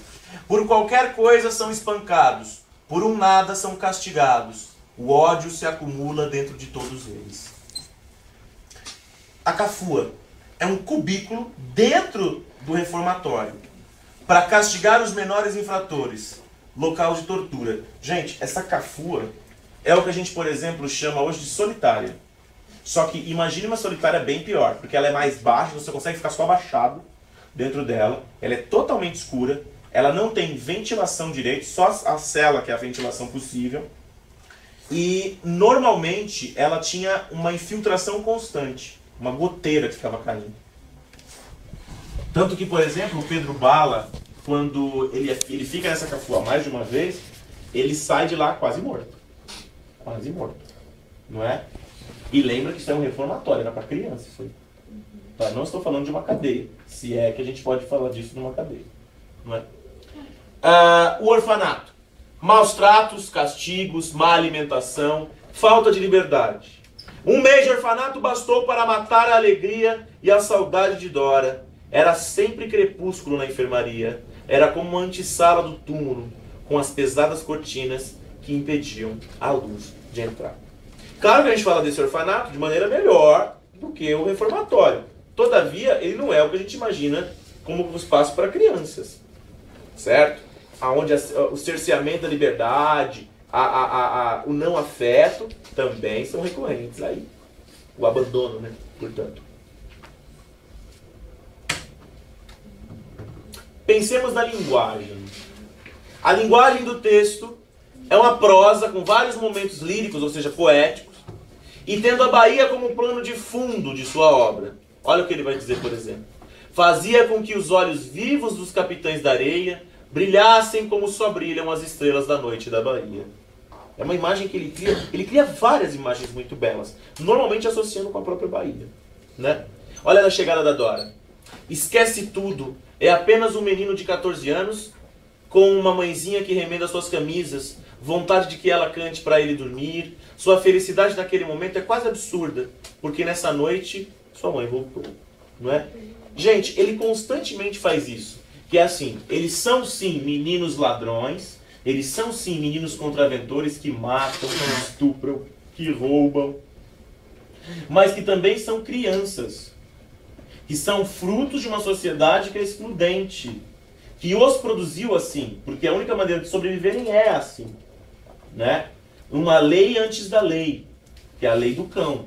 Por qualquer coisa são espancados, por um nada são castigados. O ódio se acumula dentro de todos eles. A cafua é um cubículo dentro do reformatório para castigar os menores infratores. Local de tortura. Gente, essa cafua é o que a gente, por exemplo, chama hoje de solitária. Só que imagine uma solitária bem pior, porque ela é mais baixa, você consegue ficar só abaixado dentro dela. Ela é totalmente escura, ela não tem ventilação direito, só a cela que é a ventilação possível. E normalmente ela tinha uma infiltração constante, uma goteira que ficava caindo. Tanto que, por exemplo, o Pedro Bala, quando ele fica nessa cafua mais de uma vez, ele sai de lá quase morto. Quase morto. Não é? E lembra que isso é um reformatório, era para criança. Isso aí. Tá? Não estou falando de uma cadeia. Se é que a gente pode falar disso numa cadeia. Não é? O orfanato. Maus tratos, castigos, má alimentação, falta de liberdade. Um mês de orfanato bastou para matar a alegria e a saudade de Dora. Era sempre crepúsculo na enfermaria. Era como uma antessala do túmulo, com as pesadas cortinas que impediam a luz de entrar. Claro que a gente fala desse orfanato de maneira melhor do que o reformatório. Todavia, ele não é o que a gente imagina como um espaço para crianças. Certo? Onde o cerceamento da liberdade, o não afeto também são recorrentes aí. O abandono, né? Portanto. Pensemos na linguagem. A linguagem do texto é uma prosa com vários momentos líricos, ou seja, poéticos, e tendo a Bahia como plano de fundo de sua obra. Olha o que ele vai dizer, por exemplo. Fazia com que os olhos vivos dos capitães da areia brilhassem como só brilham as estrelas da noite da Bahia. É uma imagem que ele cria várias imagens muito belas, normalmente associando com a própria Bahia. Né? Olha na chegada da Dora. Esquece tudo, é apenas um menino de 14 anos, com uma mãezinha que remenda suas camisas, vontade de que ela cante para ele dormir. Sua felicidade naquele momento é quase absurda, porque nessa noite sua mãe voltou. Não é? Gente, ele constantemente faz isso. Que é assim, eles são sim meninos ladrões, eles são sim meninos contraventores que matam, que estupram, que roubam, mas que também são crianças, que são frutos de uma sociedade que é excludente, que os produziu assim, porque a única maneira de sobreviverem é assim, né? Uma lei antes da lei, que é a lei do cão,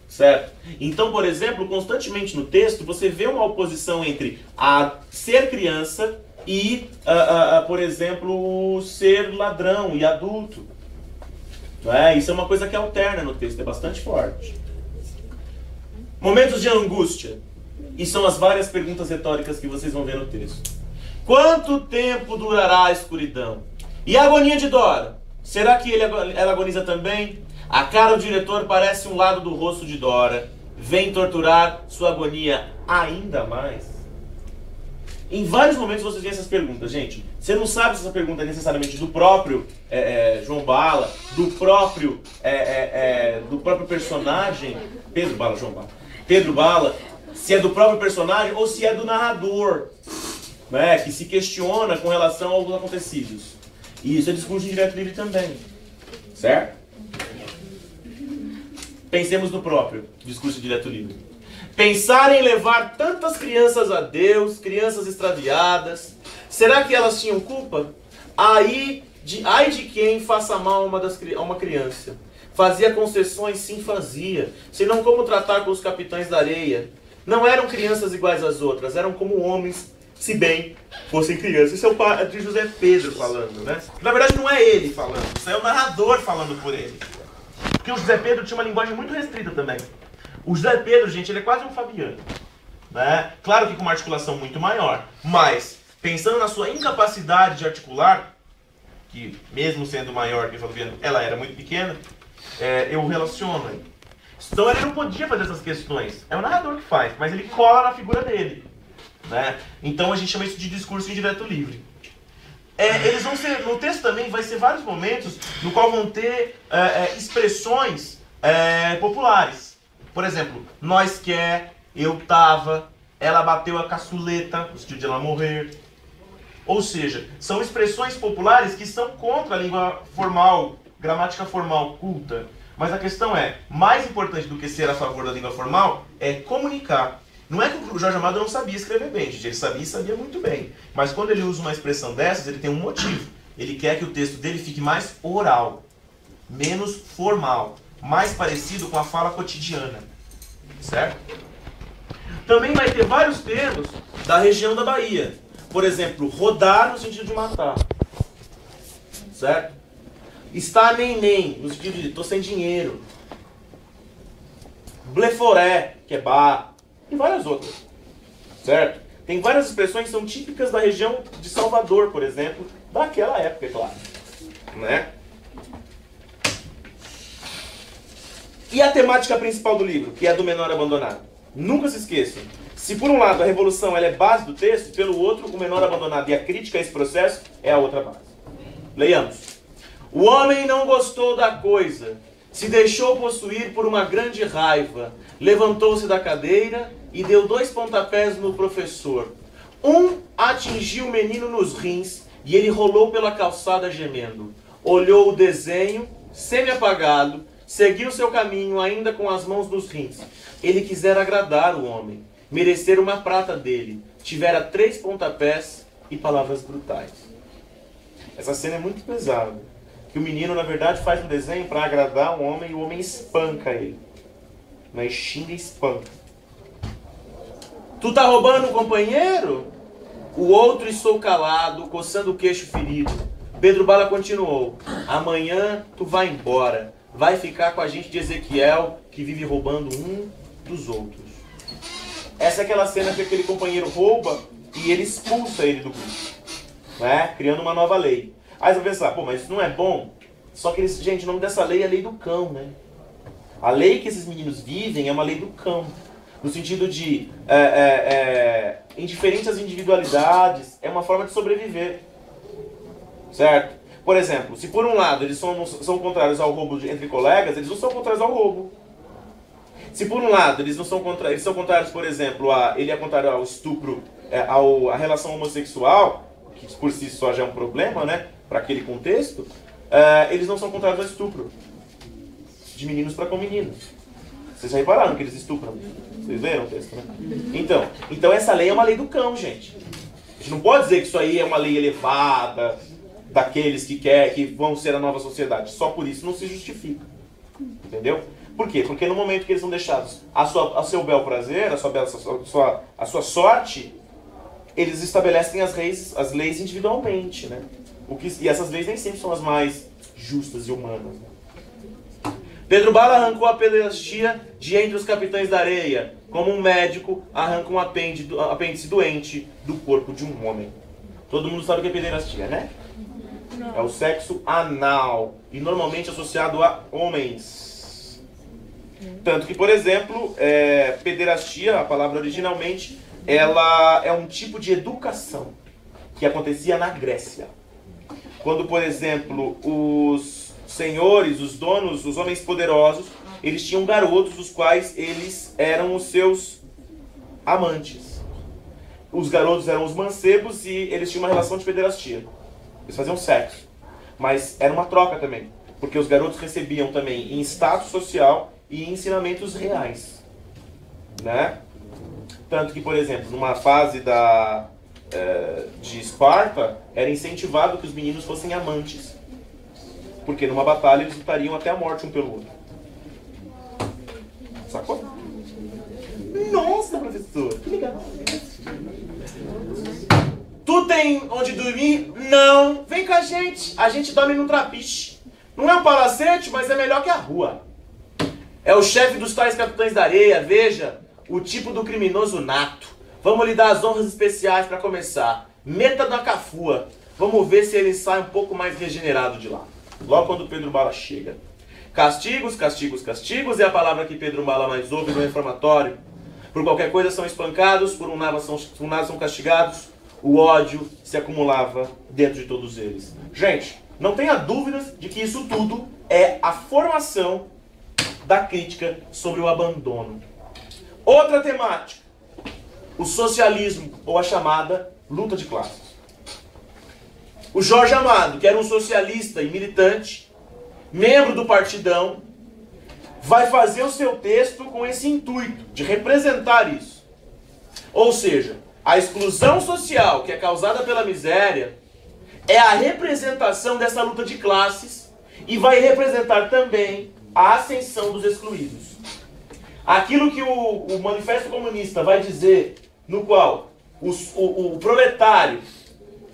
certo? Então, por exemplo, constantemente no texto você vê uma oposição entre a ser criança e, por exemplo, ser ladrão e adulto. Não é? Isso é uma coisa que alterna no texto, é bastante forte. Momentos de angústia. E são as várias perguntas retóricas que vocês vão ver no texto. Quanto tempo durará a escuridão? E a agonia de Dora? Será que ela agoniza também? A cara do diretor parece um lado do rosto de Dora. Vem torturar sua agonia ainda mais? Em vários momentos vocês veem essas perguntas, gente. Você não sabe se essa pergunta é necessariamente do próprio João Bala, do próprio personagem Pedro Bala, se é do próprio personagem ou se é do narrador, né, que se questiona com relação aos acontecidos. E isso é discurso direto livre também, certo? Pensemos no próprio discurso direto livre. Pensar em levar tantas crianças a Deus, crianças extraviadas, será que elas tinham culpa? Ai de quem faça mal a uma criança. Fazia concessões? Sim, fazia. Senão como tratar com os capitães da areia? Não eram crianças iguais às outras, eram como homens, se bem fossem crianças. Isso é o pai de José Pedro falando, né? Na verdade não é ele falando, isso é o narrador falando por ele. Porque o José Pedro tinha uma linguagem muito restrita também. O José Pedro, gente, ele é quase um Fabiano. Né? Claro que com uma articulação muito maior, mas pensando na sua incapacidade de articular, que mesmo sendo maior que o Fabiano, ela era muito pequena, eu relaciono aí. Então ele não podia fazer essas questões. É o narrador que faz, mas ele cola na figura dele. Né? Então a gente chama isso de discurso indireto livre. Eles vão ser, no texto também vai ser vários momentos no qual vão ter expressões populares. Por exemplo, nós quer, eu tava, ela bateu a caçuleta, no sentido de ela morrer. Ou seja, são expressões populares que são contra a língua formal, gramática formal culta. Mas a questão é, mais importante do que ser a favor da língua formal, é comunicar. Não é que o Jorge Amado não sabia escrever bem, gente. Ele sabia e sabia muito bem. Mas quando ele usa uma expressão dessas, ele tem um motivo. Ele quer que o texto dele fique mais oral, menos formal, mais parecido com a fala cotidiana. Certo? Também vai ter vários termos da região da Bahia. Por exemplo, rodar no sentido de matar. Certo? Está nem, no sentido de tô sem dinheiro. Bleforé, que é bar. E várias outras. Certo? Tem várias expressões que são típicas da região de Salvador, por exemplo, daquela época, é claro. Né? E a temática principal do livro, que é a do menor abandonado. Nunca se esqueçam. Se por um lado a revolução ela é base do texto, pelo outro o menor abandonado e a crítica a esse processo é a outra base. Leiamos. O homem não gostou da coisa, se deixou possuir por uma grande raiva, levantou-se da cadeira e deu 2 pontapés no professor. Um atingiu o menino nos rins e ele rolou pela calçada gemendo. Olhou o desenho, semi-apagado, seguiu seu caminho ainda com as mãos nos rins. Ele quisera agradar o homem, merecer uma prata dele. Tivera 3 pontapés e palavras brutais. Essa cena é muito pesada. Que o menino, na verdade, faz um desenho para agradar um homem e o homem espanca ele. Mas xinga e espanca. Tu tá roubando um companheiro? O outro estou calado, coçando o queixo ferido. Pedro Bala continuou. Amanhã tu vai embora. Vai ficar com a gente de Ezequiel, que vive roubando um dos outros. Essa é aquela cena que aquele companheiro rouba e ele expulsa ele do grupo. Né? Criando uma nova lei. Aí você vai pensar, pô, mas isso não é bom? Só que, eles, gente, o nome dessa lei é a lei do cão, né? A lei que esses meninos vivem é uma lei do cão. No sentido de, indiferente às individualidades, é uma forma de sobreviver. Certo? Por exemplo, se por um lado eles são contrários ao roubo entre colegas, eles não são contrários ao roubo. Se por um lado eles não são contrários, eles são contrários, por exemplo, ele é contrário ao estupro, à relação homossexual, que por si só já é um problema, né? Para aquele contexto, eles não são contrários ao estupro. De meninos para com meninos. Vocês já repararam que eles estupram? Vocês leram o texto, né? Então essa lei é uma lei do cão, gente. A gente não pode dizer que isso aí é uma lei elevada, daqueles que vão ser a nova sociedade. Só por isso não se justifica. Entendeu? Por quê? Porque no momento que eles são deixados a seu bel prazer, a sua sorte, eles estabelecem as leis individualmente, né? E essas leis nem sempre são as mais justas e humanas. Né? Pedro Bala arrancou a pederastia de entre os capitães da areia, como um médico arranca um apêndice doente do corpo de um homem. Todo mundo sabe o que é pederastia, né? Não. É o sexo anal, e normalmente associado a homens. Tanto que, por exemplo, pederastia, a palavra originalmente, ela é um tipo de educação que acontecia na Grécia. Quando, por exemplo, os senhores, os donos, os homens poderosos, eles tinham garotos, os quais eles eram os seus amantes. Os garotos eram os mancebos e eles tinham uma relação de pederastia. Eles faziam sexo. Mas era uma troca também. Porque os garotos recebiam também em status social e ensinamentos reais. Né? Tanto que, por exemplo, numa fase de Esparta, era incentivado que os meninos fossem amantes. Porque numa batalha eles lutariam até a morte um pelo outro. Sacou? Nossa, professor, que legal. Tu tem onde dormir? Não. Vem com a gente dorme num trapiche. Não é um palacete, mas é melhor que a rua. É o chefe dos tais capitães da areia, veja, o tipo do criminoso nato. Vamos lhe dar as honras especiais para começar. Meta da cafua. Vamos ver se ele sai um pouco mais regenerado de lá. Logo quando o Pedro Bala chega. Castigos, castigos, castigos é a palavra que Pedro Bala mais ouve no reformatório. Por qualquer coisa são espancados, por um nada são castigados. O ódio se acumulava dentro de todos eles. Gente, não tenha dúvidas de que isso tudo é a formação da crítica sobre o abandono. Outra temática, o socialismo, ou a chamada luta de classes. O Jorge Amado, que era um socialista e militante, membro do Partidão, vai fazer o seu texto com esse intuito de representar isso. Ou seja, a exclusão social que é causada pela miséria é a representação dessa luta de classes e vai representar também a ascensão dos excluídos. Aquilo que o Manifesto Comunista vai dizer, no qual o proletário,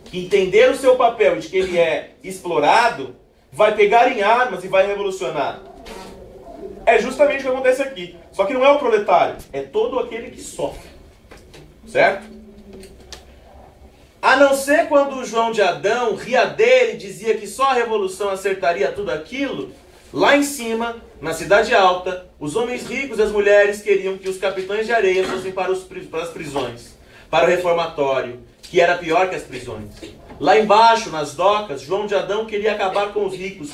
que entender o seu papel de que ele é explorado, vai pegar em armas e vai revolucionar. É justamente o que acontece aqui. Só que não é o proletário, é todo aquele que sofre. Certo? A não ser quando o João de Adão ria dele e dizia que só a revolução acertaria tudo aquilo, lá em cima, na cidade alta, os homens ricos e as mulheres queriam que os capitães de areia fossem para as prisões, para o reformatório, que era pior que as prisões. Lá embaixo, nas docas, João de Adão queria acabar com os ricos,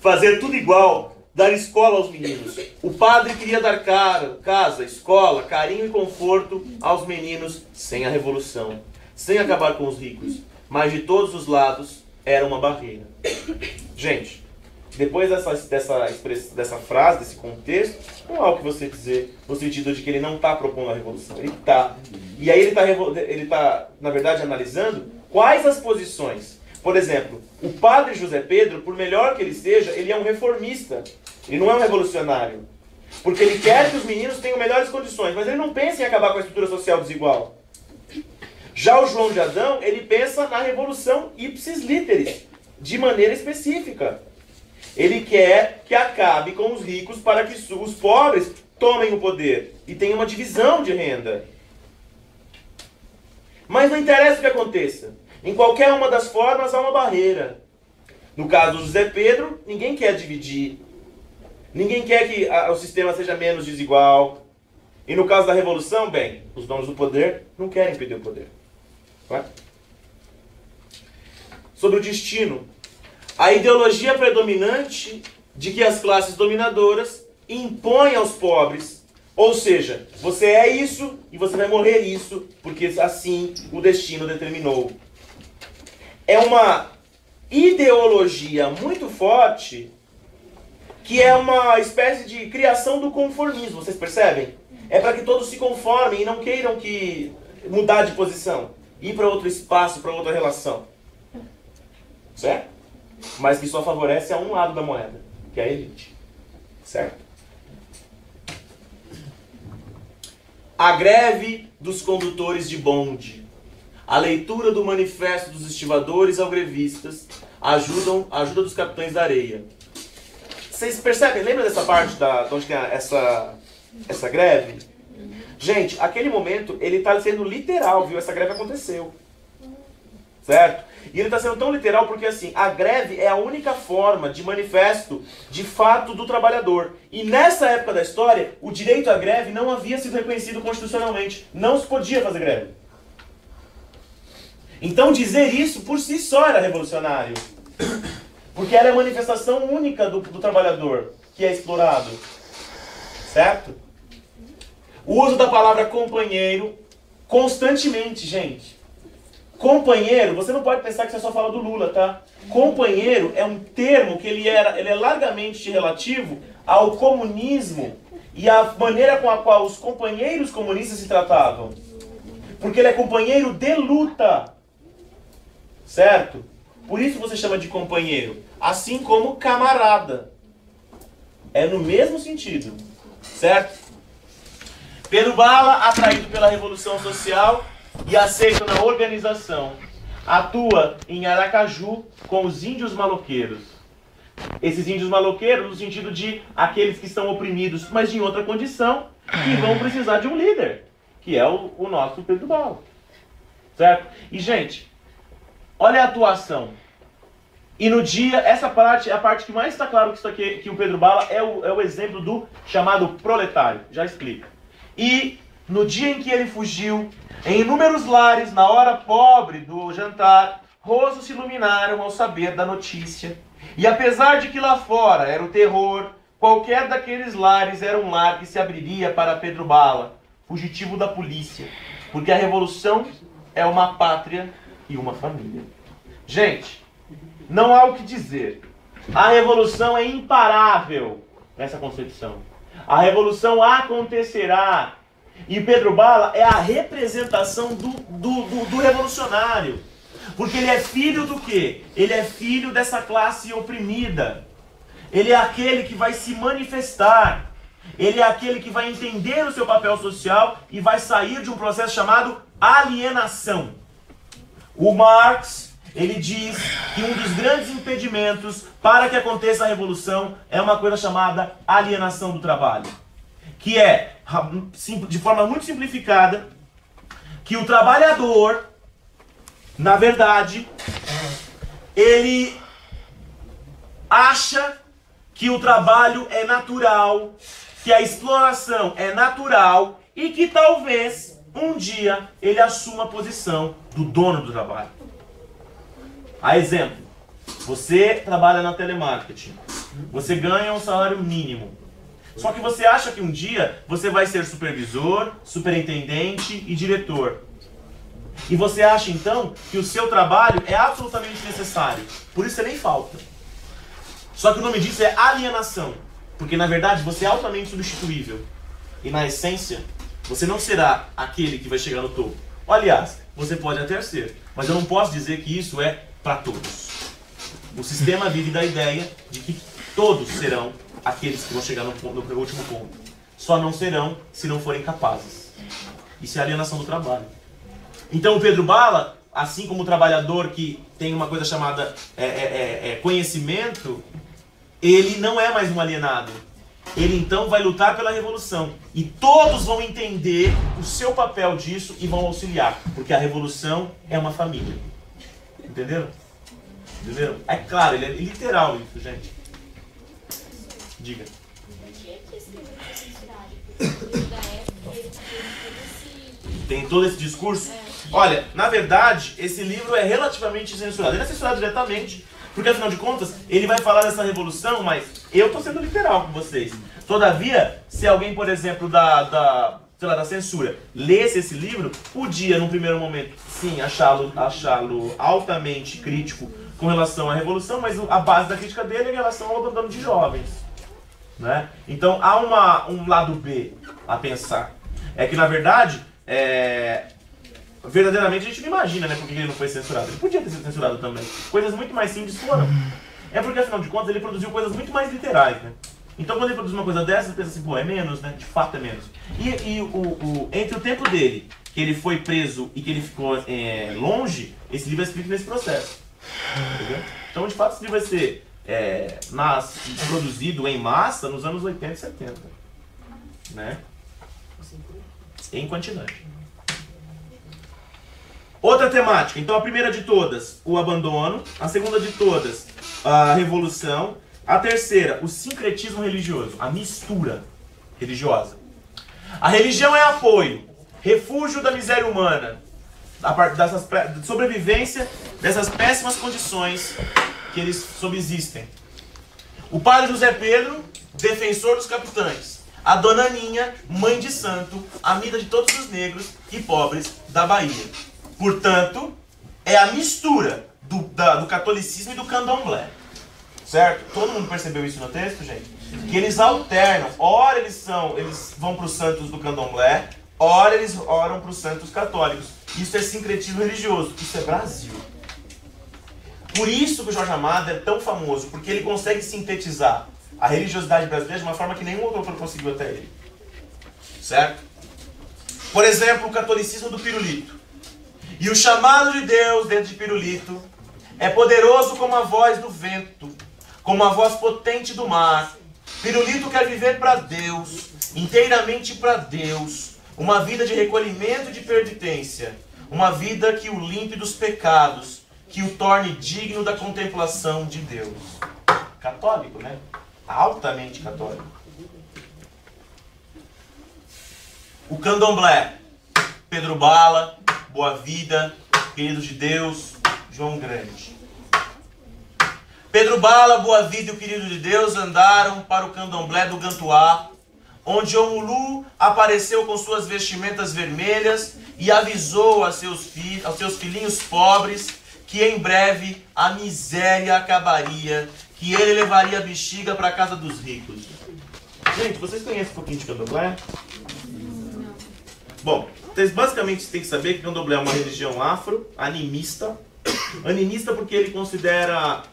fazer tudo igual, dar escola aos meninos. O padre queria dar casa, escola, carinho e conforto aos meninos sem a revolução, sem acabar com os ricos. Mas de todos os lados era uma barreira. Gente, depois dessa frase, desse contexto, não há o que você dizer no sentido de que ele não está propondo a revolução. Ele está. E aí ele está, na verdade, analisando quais as posições. Por exemplo, o padre José Pedro, por melhor que ele seja, ele é um reformista. Ele não é um revolucionário. Porque ele quer que os meninos tenham melhores condições, mas ele não pensa em acabar com a estrutura social desigual. Já o João de Adão, ele pensa na revolução ipsis literis, de maneira específica. Ele quer que acabe com os ricos para que os pobres tomem o poder e tenham uma divisão de renda. Mas não interessa o que aconteça. Em qualquer uma das formas há uma barreira. No caso do José Pedro, ninguém quer dividir. Ninguém quer que o sistema seja menos desigual. E no caso da revolução, bem, os donos do poder não querem perder o poder. Não é? Sobre o destino. A ideologia predominante de que as classes dominadoras impõem aos pobres, ou seja, você é isso e você vai morrer isso, porque assim o destino determinou. É uma ideologia muito forte que é uma espécie de criação do conformismo, vocês percebem? É para que todos se conformem e não queiram que mudar de posição, ir para outro espaço, para outra relação. Certo? Mas que só favorece a um lado da moeda, que é a elite. Certo? A greve dos condutores de bonde. A leitura do manifesto dos estivadores ao grevistas ajuda dos capitães da areia. Vocês percebem? Lembra dessa parte de onde tem essa greve? Gente, aquele momento, ele está sendo literal, viu? Essa greve aconteceu. Certo? E ele está sendo tão literal porque, assim, a greve é a única forma de manifesto de fato do trabalhador. E nessa época da história, o direito à greve não havia sido reconhecido constitucionalmente. Não se podia fazer greve. Então dizer isso por si só era revolucionário. Porque era a manifestação única do trabalhador que é explorado. Certo? O uso da palavra companheiro constantemente, gente. Companheiro, você não pode pensar que você só fala do Lula, tá? Companheiro é um termo que ele é largamente relativo ao comunismo e à maneira com a qual os companheiros comunistas se tratavam. Porque ele é companheiro de luta. Certo? Por isso você chama de companheiro. Assim como camarada. É no mesmo sentido. Certo? Pedro Bala, atraído pela Revolução Social e aceito na organização, atua em Aracaju com os índios maloqueiros. Esses índios maloqueiros no sentido de aqueles que estão oprimidos, mas em outra condição, e vão precisar de um líder, que é o nosso Pedro Bala. Certo? E, gente, olha a atuação. E no dia, essa parte é a parte que mais está claro que, isso aqui, que o Pedro Bala é o exemplo do chamado proletário. Já explico. E no dia em que ele fugiu, em inúmeros lares, na hora pobre do jantar, rostos se iluminaram ao saber da notícia. E apesar de que lá fora era o terror, qualquer daqueles lares era um lar que se abriria para Pedro Bala, fugitivo da polícia. Porque a revolução é uma pátria e uma família. Gente, não há o que dizer. A revolução é imparável nessa concepção. A revolução acontecerá. E Pedro Bala é a representação do revolucionário. Porque ele é filho do quê? Ele é filho dessa classe oprimida. Ele é aquele que vai se manifestar. Ele é aquele que vai entender o seu papel social e vai sair de um processo chamado alienação. O Marx, ele diz que um dos grandes impedimentos para que aconteça a revolução é uma coisa chamada alienação do trabalho. Que é, de forma muito simplificada, que o trabalhador, na verdade, ele acha que o trabalho é natural, que a exploração é natural e que talvez um dia ele assuma a posição do dono do trabalho. A exemplo, você trabalha na telemarketing, você ganha um salário mínimo. Só que você acha que um dia você vai ser supervisor, superintendente e diretor. E você acha então que o seu trabalho é absolutamente necessário. Por isso você nem falta. Só que o nome disso é alienação. Porque na verdade você é altamente substituível. E na essência, você não será aquele que vai chegar no topo. Aliás, você pode até ser. Mas eu não posso dizer que isso é para todos. O sistema vive da ideia de que todos serão aqueles que vão chegar no último ponto. Só não serão se não forem capazes. Isso é alienação do trabalho. Então o Pedro Bala, assim como o trabalhador que tem uma coisa chamada conhecimento, ele não é mais um alienado. Ele então vai lutar pela revolução. E todos vão entender o seu papel disso e vão auxiliar. Porque a revolução é uma família. Entenderam? Entenderam? É claro, ele é literal isso, gente. Diga. Por que esse livro foi censurado? Porque o livro da época ele tem todo esse discurso? Olha, na verdade, esse livro é relativamente censurado. Ele é censurado diretamente, porque afinal de contas, ele vai falar dessa revolução, mas eu estou sendo literal com vocês. Todavia, se alguém, por exemplo, da censura, lesse esse livro, podia, num primeiro momento, sim, achá-lo altamente crítico com relação à revolução, mas a base da crítica dele é em relação ao abandono de jovens. Né? Então, há um lado B a pensar. É que, na verdade, verdadeiramente a gente não imagina, né, por que ele não foi censurado. Ele podia ter sido censurado também. Coisas muito mais simples foram. É porque, afinal de contas, ele produziu coisas muito mais literais, né? Então, quando ele produz uma coisa dessa, você pensa assim, pô, é menos, né? De fato é menos. E entre o tempo dele, que ele foi preso e que ele ficou longe, esse livro é escrito nesse processo. Entendeu? Então, de fato, esse livro vai ser produzido em massa nos anos 80 e 70. Né? Em quantidade. Outra temática. Então, a primeira de todas, o abandono. A segunda de todas, a revolução. A terceira, o sincretismo religioso, a mistura religiosa. A religião é apoio, refúgio da miséria humana, da sobrevivência dessas péssimas condições que eles subsistem. O padre José Pedro, defensor dos capitães. A dona Aninha, mãe de santo, amiga de todos os negros e pobres da Bahia. Portanto, é a mistura do catolicismo e do candomblé. Certo? Todo mundo percebeu isso no texto, gente? Que eles alternam. Ora eles vão para os santos do candomblé, ora eles oram para os santos católicos. Isso é sincretismo religioso. Isso é Brasil. Por isso que o Jorge Amado é tão famoso, porque ele consegue sintetizar a religiosidade brasileira de uma forma que nenhum outro autor conseguiu até ele. Certo? Por exemplo, o catolicismo do pirulito. E o chamado de Deus dentro de pirulito é poderoso como a voz do vento, como a voz potente do mar. Pirulito quer viver para Deus, inteiramente para Deus, uma vida de recolhimento e de penitência, uma vida que o limpe dos pecados que o torne digno da contemplação de Deus. Católico, né? Altamente católico. O candomblé, Pedro Bala, Boa Vida, Querido de Deus, João Grande. Pedro Bala, Boa Vida e o Querido de Deus andaram para o candomblé do Gantuá, onde Omulu apareceu com suas vestimentas vermelhas e avisou aos seus filhinhos pobres que em breve a miséria acabaria, que ele levaria a bexiga para a casa dos ricos. Gente, vocês conhecem um pouquinho de candomblé? Bom, vocês basicamente têm que saber que o candomblé é uma religião afro-animista. Animista porque ele considera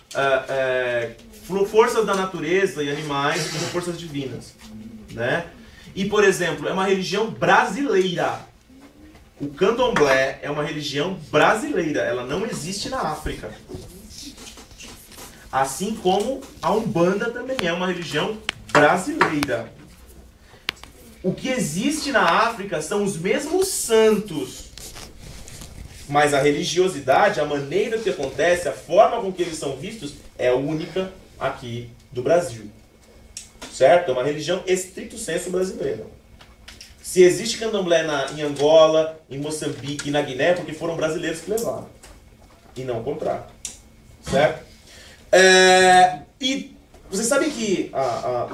forças da natureza e animais como forças divinas, né? E, por exemplo, é uma religião brasileira. O candomblé é uma religião brasileira, ela não existe na África. Assim como a Umbanda também é uma religião brasileira. O que existe na África são os mesmos santos. Mas a religiosidade, a maneira que acontece, a forma com que eles são vistos, é única aqui do Brasil. Certo? É uma religião estricto sensu brasileira. Se existe candomblé em Angola, em Moçambique e na Guiné, porque foram brasileiros que levaram. E não o contrário. Certo? E vocês sabem que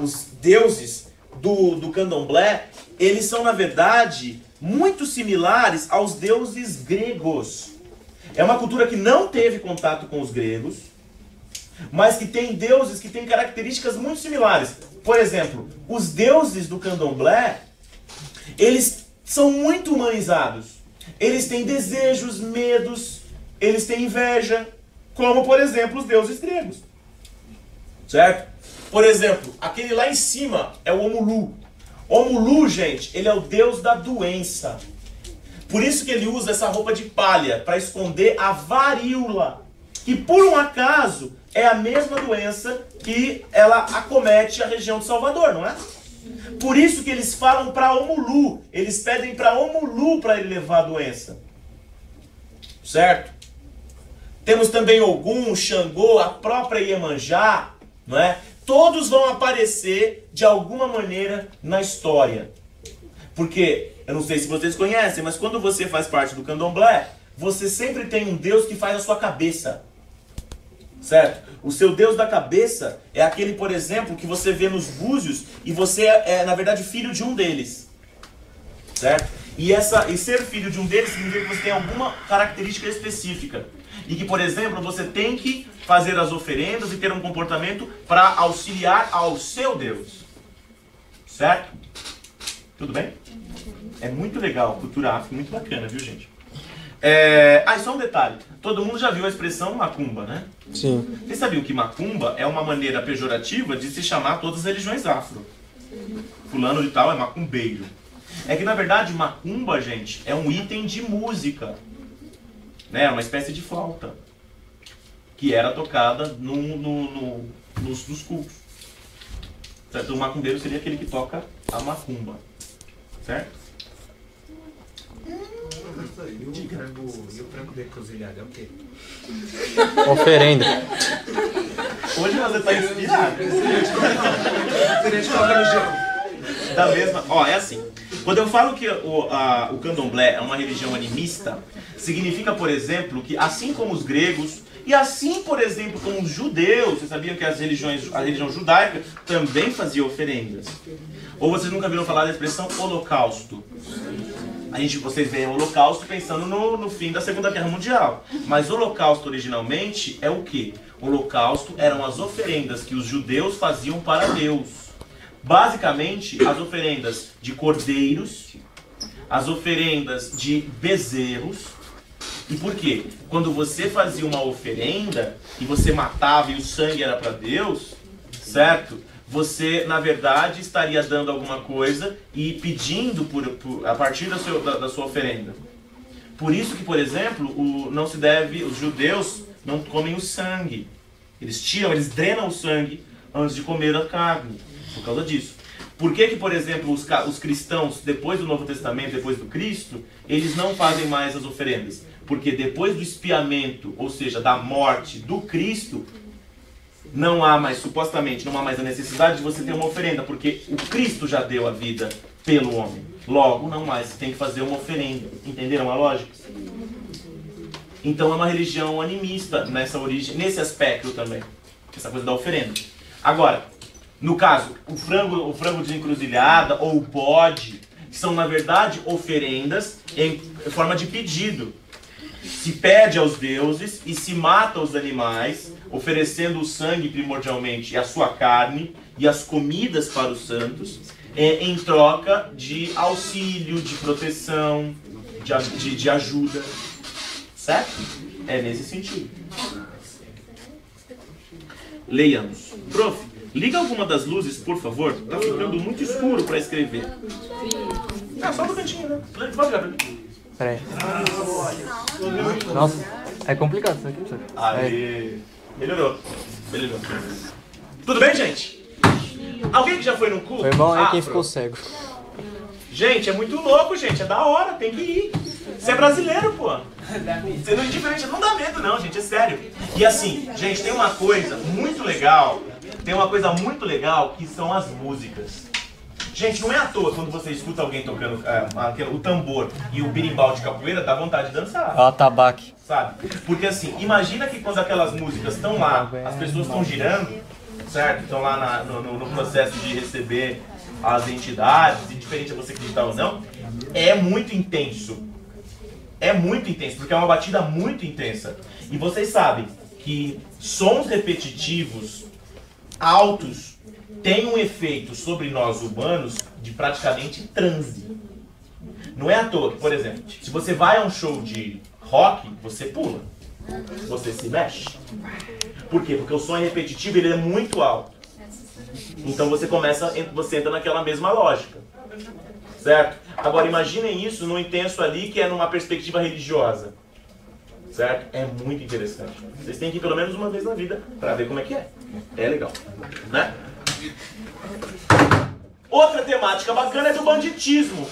os deuses do candomblé, eles são, na verdade, muito similares aos deuses gregos. É uma cultura que não teve contato com os gregos, mas que tem deuses que têm características muito similares. Por exemplo, os deuses do candomblé, eles são muito humanizados. Eles têm desejos, medos, eles têm inveja, como, por exemplo, os deuses gregos. Certo? Por exemplo, aquele lá em cima é o Omulu. Omulu, gente, ele é o deus da doença. Por isso que ele usa essa roupa de palha, para esconder a varíola, que por um acaso é a mesma doença que ela acomete a região de Salvador, não é? Por isso que eles falam para Omulu, eles pedem para Omulu para ele levar a doença. Certo? Temos também Ogum, Xangô, a própria Iemanjá, não é? Todos vão aparecer de alguma maneira na história. Porque, eu não sei se vocês conhecem, mas quando você faz parte do candomblé, você sempre tem um Deus que faz a sua cabeça. Certo? O seu Deus da cabeça é aquele, por exemplo, que você vê nos búzios e você é, na verdade, filho de um deles. Certo? E ser filho de um deles significa que você tem alguma característica específica. E que, por exemplo, você tem que fazer as oferendas e ter um comportamento para auxiliar ao seu Deus. Certo? Tudo bem? É muito legal, cultura afro, muito bacana, viu, gente? Só um detalhe. Todo mundo já viu a expressão macumba, né? Sim. Vocês sabiam que macumba é uma maneira pejorativa de se chamar todas as religiões afro? Fulano de tal é macumbeiro. É que, na verdade, macumba, gente, é um item de música. Né? É uma espécie de flauta. Que era tocada nos cultos. Certo? O macumbeiro seria aquele que toca a macumba. Certo? E o frango decruzilhado é o quê? Oferenda. Hoje você está inspirado. Seria de qual religião? Da mesma... é assim. Quando eu falo que o candomblé é uma religião animista, significa, por exemplo, que assim como os gregos, e assim, por exemplo, como os judeus, vocês sabiam que a religião judaica também fazia oferendas. Ou vocês nunca viram falar da expressão holocausto? Vocês veem o holocausto pensando no fim da Segunda Guerra Mundial. Mas o holocausto originalmente é o quê? O holocausto eram as oferendas que os judeus faziam para Deus. Basicamente, as oferendas de cordeiros, as oferendas de bezerros. E por quê? Quando você fazia uma oferenda e você matava e o sangue era para Deus, certo? Você, na verdade, estaria dando alguma coisa e pedindo a partir da sua oferenda. Por isso que, por exemplo, os judeus não comem o sangue. Eles drenam o sangue antes de comer a carne, por causa disso. Por que, por exemplo, os cristãos, depois do Novo Testamento, depois do Cristo, eles não fazem mais as oferendas? Porque depois do expiamento, ou seja, da morte do Cristo, não há mais, supostamente, não há mais a necessidade de você ter uma oferenda, porque o Cristo já deu a vida pelo homem. Logo, não mais, você tem que fazer uma oferenda. Entenderam a lógica? Então é uma religião animista nessa origem, nesse aspecto também. Essa coisa da oferenda. Agora, no caso, o frango de encruzilhada ou o bode, são na verdade oferendas em forma de pedido. Se pede aos deuses e se mata os animais, oferecendo o sangue primordialmente e a sua carne e as comidas para os santos, em troca de auxílio, de proteção, de ajuda. Certo? É nesse sentido. Leiamos. Prof, liga alguma das luzes, por favor. Tá ficando muito escuro para escrever. Só um momentinho, né? Pode ligar pra mim. Peraí. Nossa, é complicado isso aqui, professor. Aí. Melhorou. Tudo bem, gente? Alguém que já foi num culto? O irmão é quem ficou cego. Gente, é muito louco, gente. É da hora, tem que ir. Você é brasileiro, pô. Você não é indiferente, não dá medo não, gente, é sério. E assim, gente, tem uma coisa muito legal. Que são as músicas. Gente, não é à toa quando você escuta alguém tocando o tambor e o berimbau de capoeira, dá vontade de dançar. Ó, tabaque. Sabe? Porque assim, imagina que quando aquelas músicas estão lá, as pessoas estão girando, certo? Estão lá no processo de receber as entidades, indiferente a você acreditar ou não, é muito intenso. É muito intenso, porque é uma batida muito intensa. E vocês sabem que sons repetitivos, altos, têm um efeito sobre nós humanos de praticamente transe. Não é à toa que, por exemplo, se você vai a um show de rock, você pula. Você se mexe. Por quê? Porque o som é repetitivo, ele é muito alto. Então você entra naquela mesma lógica. Certo? Agora imaginem isso num intenso ali que é numa perspectiva religiosa. Certo? É muito interessante. Vocês têm que ir pelo menos uma vez na vida para ver como é que é. É legal. Né? Outra temática bacana é do banditismo.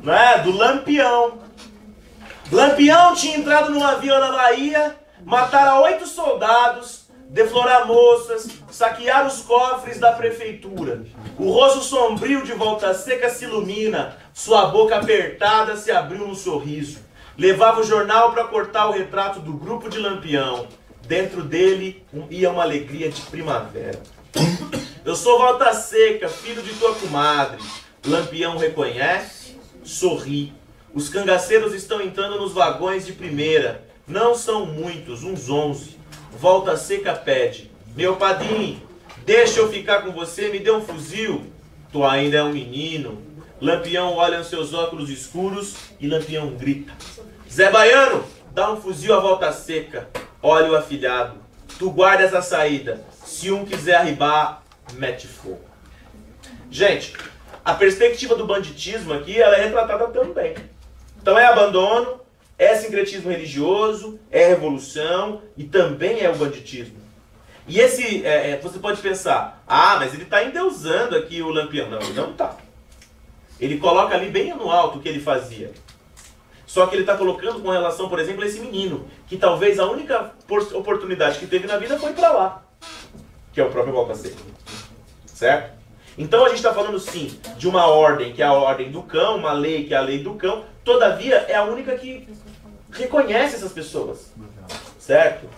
Né? Do Lampião. Lampião tinha entrado numa vila na Bahia, mataram 8 soldados, deflorar moças, saquear os cofres da prefeitura. O rosto sombrio de Volta Seca se ilumina, sua boca apertada se abriu no sorriso. Levava o jornal para cortar o retrato do grupo de Lampião. Dentro dele ia uma alegria de primavera. Eu sou Volta Seca, filho de tua comadre. Lampião reconhece, sorri. Os cangaceiros estão entrando nos vagões de primeira. Não são muitos, uns 11. Volta Seca pede: meu padrinho, deixa eu ficar com você, me dê um fuzil. Tu ainda é um menino. Lampião olha nos seus óculos escuros e Lampião grita: Zé Baiano, dá um fuzil à Volta Seca. Olha o afilhado. Tu guardas a saída. Se um quiser arribar, mete fogo. Gente, a perspectiva do banditismo aqui, ela é retratada também. Então é abandono, é sincretismo religioso, é revolução e também é o banditismo. E esse, você pode pensar, mas ele está endeusando aqui o Lampião. Não, ele não está. Ele coloca ali bem no alto o que ele fazia. Só que ele está colocando com relação, por exemplo, a esse menino, que talvez a única oportunidade que teve na vida foi para lá, que é o próprio Volta Seca. Certo? Então a gente está falando sim de uma ordem, que é a ordem do cão, uma lei, que é a lei do cão, todavia é a única que reconhece essas pessoas. Certo?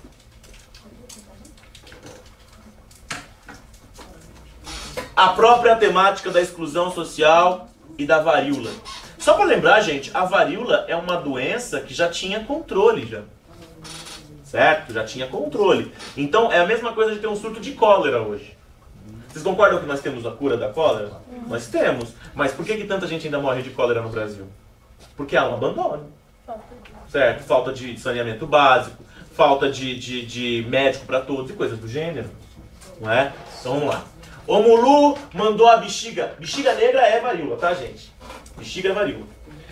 A própria temática da exclusão social e da varíola. Só para lembrar, gente, a varíola é uma doença que já tinha controle já. Certo? Já tinha controle. Então é a mesma coisa de ter um surto de cólera hoje. Vocês concordam que nós temos a cura da cólera? Nós temos. Mas por que tanta gente ainda morre de cólera no Brasil? Porque há um abandono. Certo? Falta de saneamento básico, falta de médico para todos e coisas do gênero. Não é? Então vamos lá. O Mulu mandou a bexiga. Bexiga negra é varíola, tá, gente? Bexiga é varíola.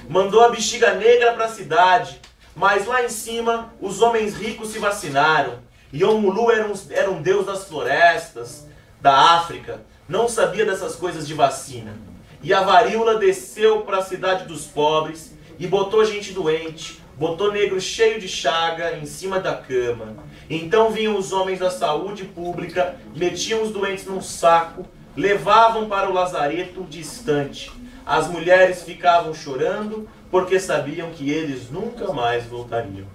Mandou a bexiga negra para a cidade, mas lá em cima os homens ricos se vacinaram. E o Mulu era um deus das florestas. da África não sabia dessas coisas de vacina. E a varíola desceu para a cidade dos pobres e botou gente doente, botou negro cheio de chaga em cima da cama. Então vinham os homens da saúde pública, metiam os doentes num saco, levavam para o lazareto distante. As mulheres ficavam chorando porque sabiam que eles nunca mais voltariam.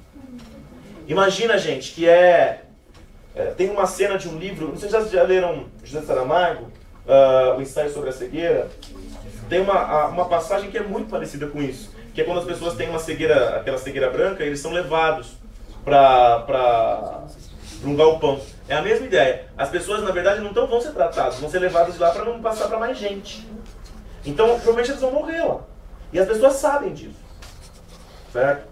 Imagina, gente, que tem uma cena de um livro, não sei se já leram José Saramago, o ensaio sobre a cegueira. Tem uma passagem que é muito parecida com isso, que é quando as pessoas têm uma cegueira, aquela cegueira branca, eles são levados para um galpão. É a mesma ideia. As pessoas, na verdade, não vão ser tratadas, vão ser levadas de lá para não passar para mais gente. Então, provavelmente eles vão morrer lá. E as pessoas sabem disso. Certo?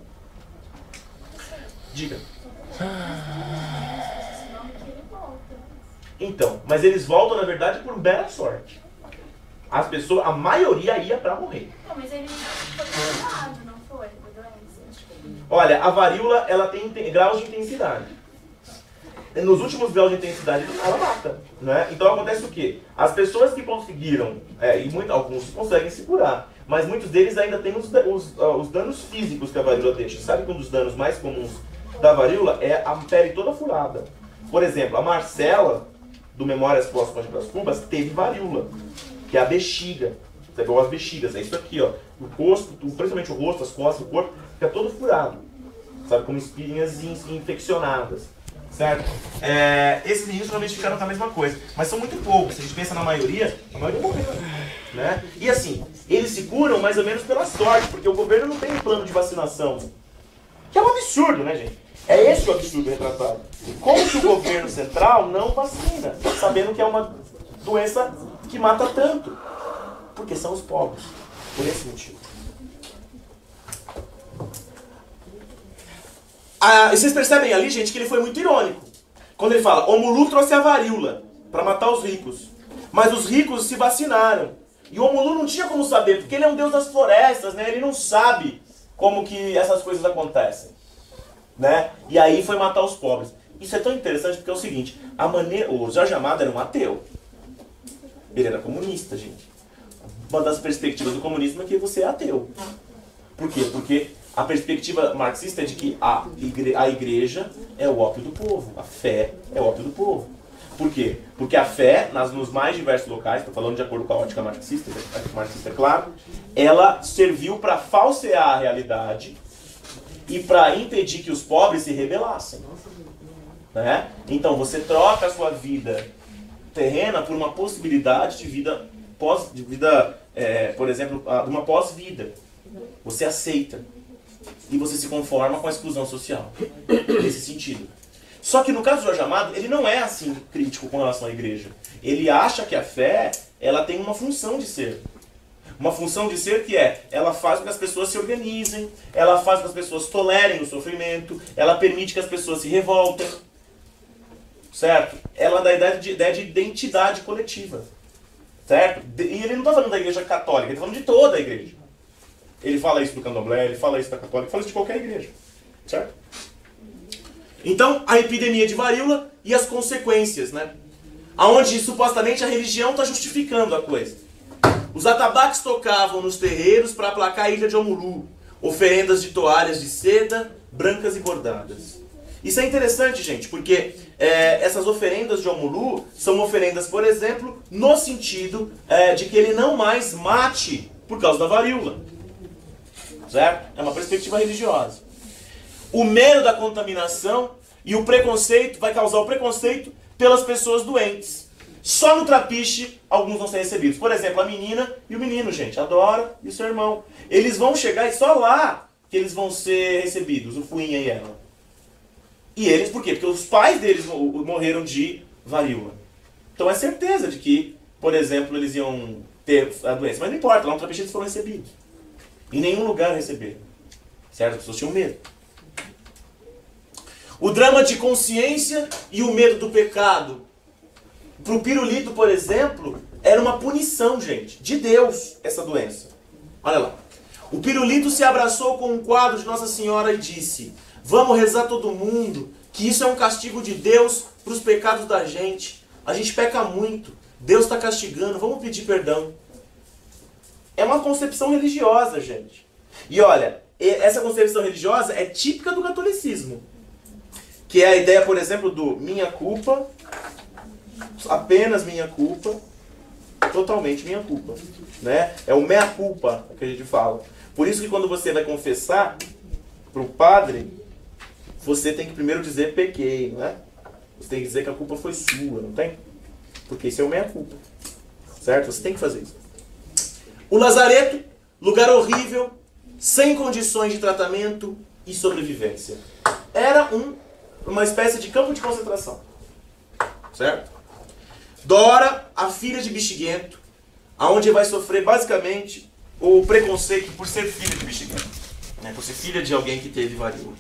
Diga. Então, mas eles voltam, na verdade, por mera sorte. As pessoas, a maioria ia para morrer. Não, mas ele foi curado, não foi? Da doença. Olha, a varíola, ela tem graus de intensidade. Nos últimos graus de intensidade, ela mata, né? Então acontece o quê? As pessoas que conseguiram, alguns conseguem se curar, mas muitos deles ainda têm os danos físicos que a varíola deixa. Sabe que um dos danos mais comuns da varíola é a pele toda furada. Por exemplo, a Marcela, do Memórias Póstumas de Brás Cubas, teve varíola, que é a bexiga. Você pegou as bexigas, é isso aqui, ó. O rosto, principalmente o rosto, as costas, o corpo, fica todo furado. Sabe, como espinhas infeccionadas. Certo? Esses meninos normalmente ficaram com a mesma coisa, mas são muito poucos. Se a gente pensa na maioria, a maioria morreu, né? E assim, eles se curam mais ou menos pela sorte, porque o governo não tem um plano de vacinação. Que é um absurdo, né, gente? É esse o absurdo retratado. Como que o governo central não vacina, sabendo que é uma doença que mata tanto? Porque são os pobres. Por esse motivo. Vocês percebem ali, gente, que ele foi muito irônico. Quando ele fala, Omulu trouxe a varíola para matar os ricos. Mas os ricos se vacinaram. E Omulu não tinha como saber, porque ele é um deus das florestas, né? Ele não sabe como que essas coisas acontecem. Né? E aí foi matar os pobres. Isso é tão interessante porque é o seguinte, o Jorge Amado era um ateu. Ele era comunista, gente. Uma das perspectivas do comunismo é que você é ateu. Por quê? Porque a perspectiva marxista é de que a igreja é o ópio do povo. A fé é o ópio do povo. Por quê? Porque a fé, nos mais diversos locais, estou falando de acordo com a ótica marxista, é claro, ela serviu para falsear a realidade e para impedir que os pobres se rebelassem. Né? Então você troca a sua vida terrena por uma possibilidade de vida, por exemplo, uma pós-vida. Você aceita. E você se conforma com a exclusão social. Nesse sentido. Só que no caso do Jorge Amado, ele não é assim crítico com relação à igreja. Ele acha que a fé, ela tem uma função de ser. Uma função de ser que ela faz com que as pessoas se organizem, ela faz com que as pessoas tolerem o sofrimento, ela permite que as pessoas se revoltem. Certo? Ela dá a ideia de identidade coletiva. Certo? E ele não está falando da igreja católica, ele está falando de toda a igreja. Ele fala isso do candomblé, ele fala isso da católica, ele fala isso de qualquer igreja. Certo? Então, a epidemia de varíola e as consequências, né? Onde supostamente a religião está justificando a coisa. Os atabaques tocavam nos terreiros para aplacar a ilha de Omulu, oferendas de toalhas de seda, brancas e bordadas. Isso é interessante, gente, porque essas oferendas de Omulu são oferendas, por exemplo, no sentido de que ele não mais mate por causa da varíola. Certo? É uma perspectiva religiosa. O medo da contaminação e o preconceito vai causar o preconceito pelas pessoas doentes. Só no trapiche alguns vão ser recebidos. Por exemplo, a menina e o menino, gente, a Dora e o seu irmão. Eles vão chegar e só lá que eles vão ser recebidos, o Fuinha e ela. E eles, por quê? Porque os pais deles morreram de varíola. Então é certeza de que, por exemplo, eles iam ter a doença. Mas não importa, lá no trapiche eles foram recebidos. Em nenhum lugar receberam. Certo? As pessoas tinham medo. O drama de consciência e o medo do pecado. Para o pirulito, por exemplo, era uma punição, gente, de Deus, essa doença. Olha lá. O pirulito se abraçou com um quadro de Nossa Senhora e disse: vamos rezar todo mundo, que isso é um castigo de Deus para os pecados da gente. a gente peca muito, Deus está castigando, vamos pedir perdão. É uma concepção religiosa, gente. E olha, essa concepção religiosa é típica do catolicismo. Que é a ideia, por exemplo, do minha culpa, apenas minha culpa, totalmente minha culpa. Né? É o mea culpa que a gente fala. Por isso que quando você vai confessar para o padre, você tem que primeiro dizer pequei, não é? Você tem que dizer que a culpa foi sua, não tem? Porque isso é o mea culpa. Certo? Você tem que fazer isso. O lazareto, lugar horrível, sem condições de tratamento e sobrevivência. Era uma espécie de campo de concentração. Certo? Dora, a filha de Bexiguento, aonde vai sofrer basicamente o preconceito por ser filha de Bexiguento. Né? Por ser filha de alguém que teve varíola.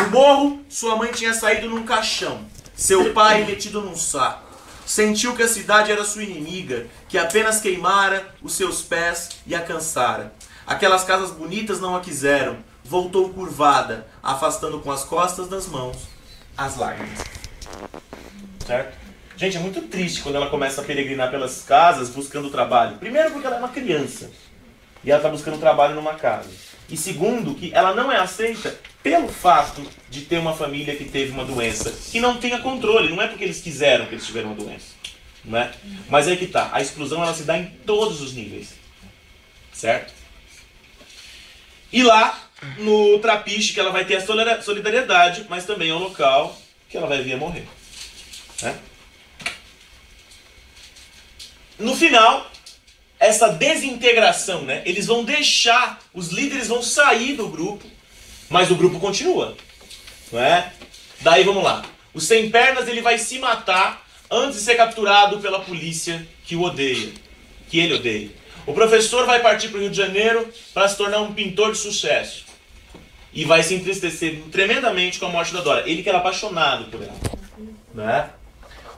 No morro, sua mãe tinha saído num caixão, seu pai metido num saco. Sentiu que a cidade era sua inimiga, que apenas queimara os seus pés e a cansara. Aquelas casas bonitas não a quiseram. Voltou curvada, afastando com as costas das mãos as lágrimas. Certo? Gente, é muito triste quando ela começa a peregrinar pelas casas buscando trabalho. Primeiro porque ela é uma criança e ela está buscando trabalho numa casa. E segundo, que ela não é aceita pelo fato de ter uma família que teve uma doença que não tenha controle. Não é porque eles quiseram que eles tiveram uma doença. Não é? Mas aí que tá. A exclusão ela se dá em todos os níveis. Certo? E lá, no Trapiche, que ela vai ter a solidariedade, mas também é um local que ela vai vir a morrer. Né? No final, essa desintegração, né? Eles vão deixar, os líderes vão sair do grupo, mas o grupo continua. Não é? Daí vamos lá. O Sem Pernas ele vai se matar antes de ser capturado pela polícia que o odeia, que ele odeia. O professor vai partir para o Rio de Janeiro para se tornar um pintor de sucesso. E vai se entristecer tremendamente com a morte da Dora. Ele que era apaixonado por ela. Né?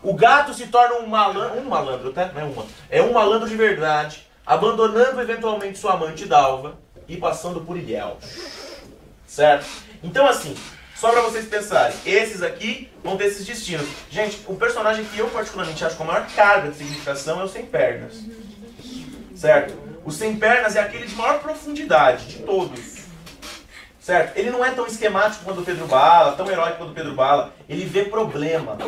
O gato se torna um malandro, tá? Não é uma. É um malandro de verdade, abandonando eventualmente sua amante Dalva e passando por Ilhéus. Certo? Então assim, só para vocês pensarem, esses aqui vão ter esses destinos. Gente, o personagem que eu particularmente acho com a maior carga de significação é o Sem Pernas. Certo? O Sem Pernas é aquele de maior profundidade de todos. Certo? Ele não é tão esquemático quanto o Pedro Bala, tão heróico quanto o Pedro Bala. Ele vê problema.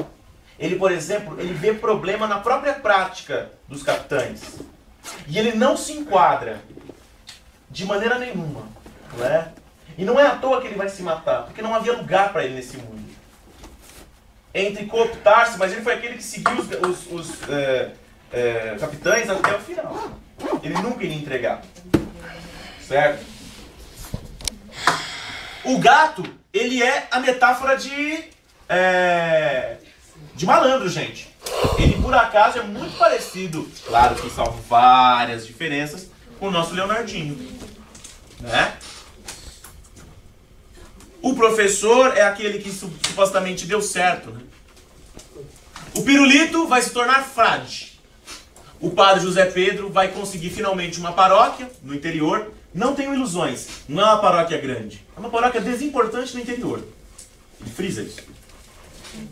Ele, por exemplo, ele vê problema na própria prática dos capitães. E ele não se enquadra de maneira nenhuma. Não é? E não é à toa que ele vai se matar, porque não havia lugar para ele nesse mundo. Entre cooptar-se, mas ele foi aquele que seguiu os capitães até o final. Ele nunca iria entregar. Certo? O gato, ele é a metáfora de malandro, gente. Ele, por acaso, é muito parecido, claro que salvo várias diferenças, com o nosso Leonardinho. Né? O professor é aquele que supostamente deu certo. Né? O pirulito vai se tornar frade. O padre José Pedro vai conseguir finalmente uma paróquia no interior. Não tenham ilusões, não é uma paróquia grande. É uma paróquia desimportante no interior. Ele frisa isso.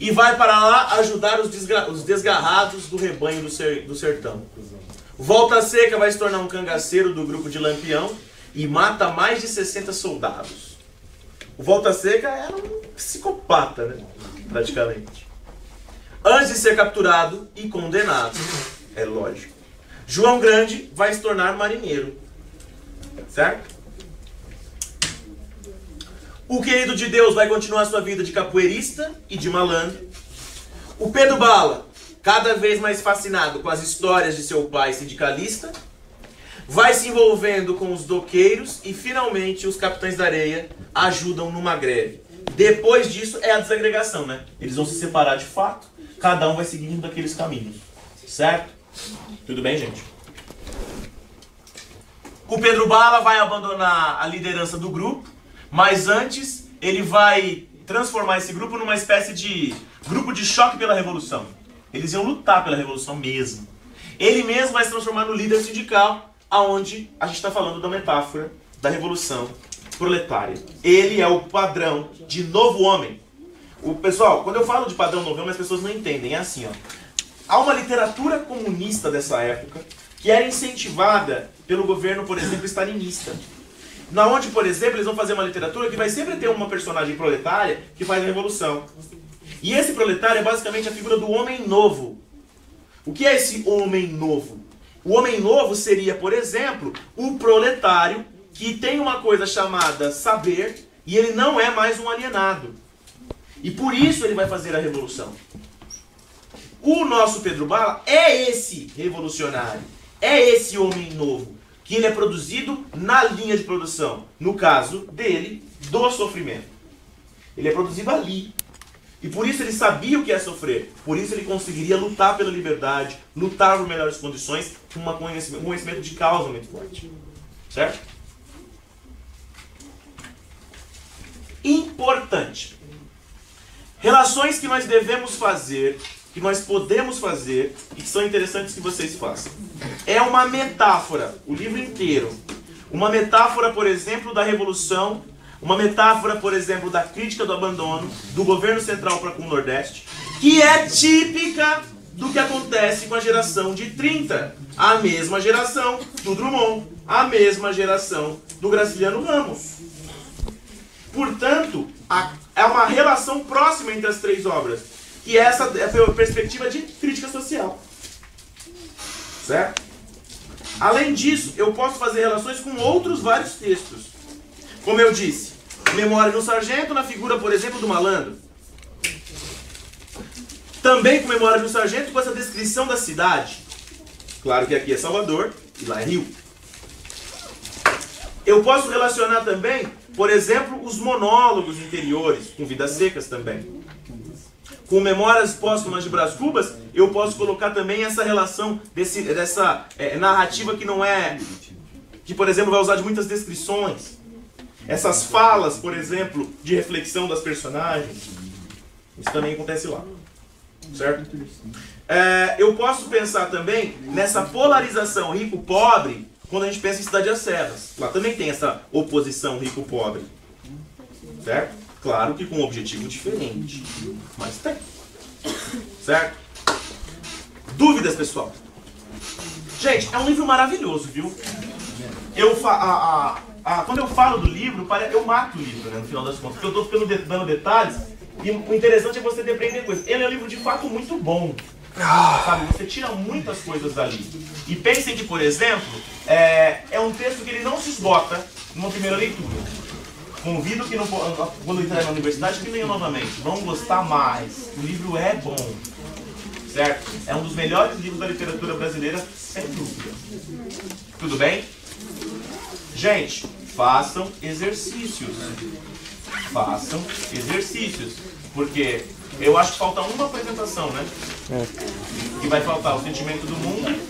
E vai para lá ajudar os desgarrados do rebanho do sertão. Volta Seca vai se tornar um cangaceiro do grupo de Lampião e mata mais de 60 soldados. O Volta Seca era um psicopata, né? Praticamente. Antes de ser capturado e condenado, é lógico. João Grande vai se tornar marinheiro. Certo? O Querido de Deus vai continuar sua vida de capoeirista e de malandro. O Pedro Bala, cada vez mais fascinado com as histórias de seu pai sindicalista, vai se envolvendo com os doqueiros e finalmente os capitães da areia ajudam numa greve. Depois disso é a desagregação, né? Eles vão se separar de fato, cada um vai seguindo daqueles caminhos. Certo? Tudo bem, gente? O Pedro Bala vai abandonar a liderança do grupo, mas antes ele vai transformar esse grupo numa espécie de grupo de choque pela revolução. Eles iam lutar pela revolução mesmo. Ele mesmo vai se transformar no líder sindical, aonde a gente está falando da metáfora da revolução proletária. Ele é o padrão de novo homem. Pessoal, quando eu falo de padrão novo homem, as pessoas não entendem. É assim, ó. há uma literatura comunista dessa época que era incentivada pelo governo, por exemplo, stalinista. Na onde, por exemplo, eles vão fazer uma literatura que vai sempre ter uma personagem proletária que faz a revolução. E esse proletário é basicamente a figura do homem novo. O que é esse homem novo? O homem novo seria, por exemplo, o proletário que tem uma coisa chamada saber e ele não é mais um alienado. E por isso ele vai fazer a revolução. O nosso Pedro Bala é esse revolucionário, é esse homem novo, que ele é produzido na linha de produção, no caso dele, do sofrimento. Ele é produzido ali. E por isso ele sabia o que é sofrer. Por isso ele conseguiria lutar pela liberdade, lutar por melhores condições, com um conhecimento de causa muito forte. Certo? Importante. Relações que nós devemos fazer, que nós podemos fazer e que são interessantes que vocês façam. É uma metáfora, o livro inteiro. Uma metáfora, por exemplo, da revolução. Uma metáfora, por exemplo, da crítica do abandono do governo central para com o Nordeste, que é típica do que acontece com a geração de 30. A mesma geração do Drummond, a mesma geração do Graciliano Ramos. Portanto, é uma relação próxima entre as três obras, que é essa perspectiva de crítica social. Certo? Além disso, eu posso fazer relações com outros vários textos. Como eu disse, Memória de um Sargento na figura, por exemplo, do malandro. Também com Memória de um Sargento com essa descrição da cidade. Claro que aqui é Salvador e lá é Rio. Eu posso relacionar também, por exemplo, os monólogos interiores, com Vidas Secas também. Com Memórias Póstumas de Brás Cubas, eu posso colocar também essa relação dessa narrativa que não é... que, por exemplo, vai usar de muitas descrições. Essas falas, por exemplo, de reflexão das personagens. Isso também acontece lá. Certo? Eu posso pensar também nessa polarização rico-pobre quando a gente pensa em Cidade das Serras. Lá também tem essa oposição rico-pobre. Certo? Claro que com um objetivo diferente. Mas tem. Certo? Dúvidas, pessoal? Gente, é um livro maravilhoso, viu? Quando eu falo do livro, eu mato o livro, né, no final das contas. Porque eu estou ficando dando detalhes. E o interessante é você depreender coisas. Ele é um livro de fato muito bom. Sabe? Você tira muitas coisas dali. E pensem que, por exemplo, é um texto que ele não se esgota numa primeira leitura. Convido que quando entrar na universidade que venham novamente. Vão gostar mais. O livro é bom. Certo? É um dos melhores livros da literatura brasileira, sem dúvida. Tudo bem? Gente, façam exercícios. Façam exercícios. Porque eu acho que falta uma apresentação, né? Que vai faltar o Sentimento do Mundo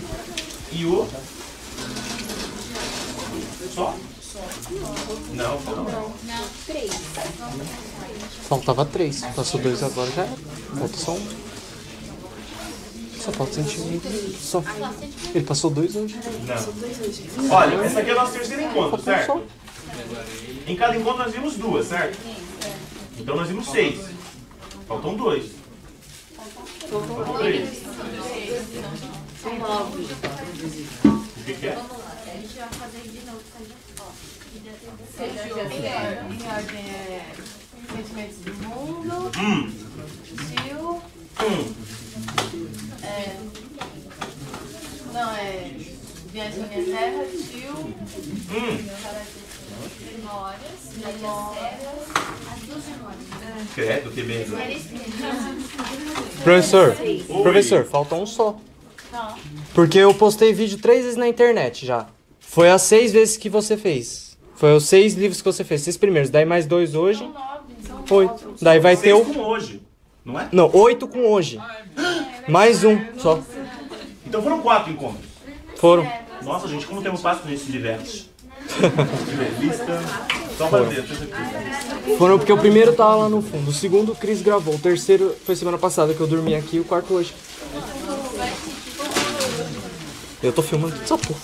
e o... Só? Não, falta não. Não, 3. Faltava 3. Passou 2 agora, já era. Falta só 1. Só falta sentimento. Só. Ele passou 2 hoje. Não. Olha, esse aqui é o nosso terceiro encontro, certo? Em cada encontro nós vimos 2, certo? Então nós vimos 6. Faltam 2. Faltam 3. O que é? A gente vai fazer de novo, Em ordem é Sentimentos do Mundo, Tio, Viagem à Minha Terra, Tio, Memórias, Cidade das Serras, as 2 memórias. Credo, que bem. Professor, falta um só. Porque eu postei vídeo 3 vezes na internet já. Foi as 6 vezes que você fez. Foi os 6 livros que você fez, 6 primeiros. Daí mais 2 hoje. 8. Daí vai ter 6 com hoje, não é? Não, 8 com hoje. Mais um só. Então foram 4 encontros. Foram. Nossa, gente, como o tempo passa nesse diverte. Entrevista. Só para ver. Foram porque o primeiro tava lá no fundo. O segundo o Cris gravou. O terceiro foi semana passada que eu dormi aqui. E o quarto hoje. Eu tô filmando tudo essa porra.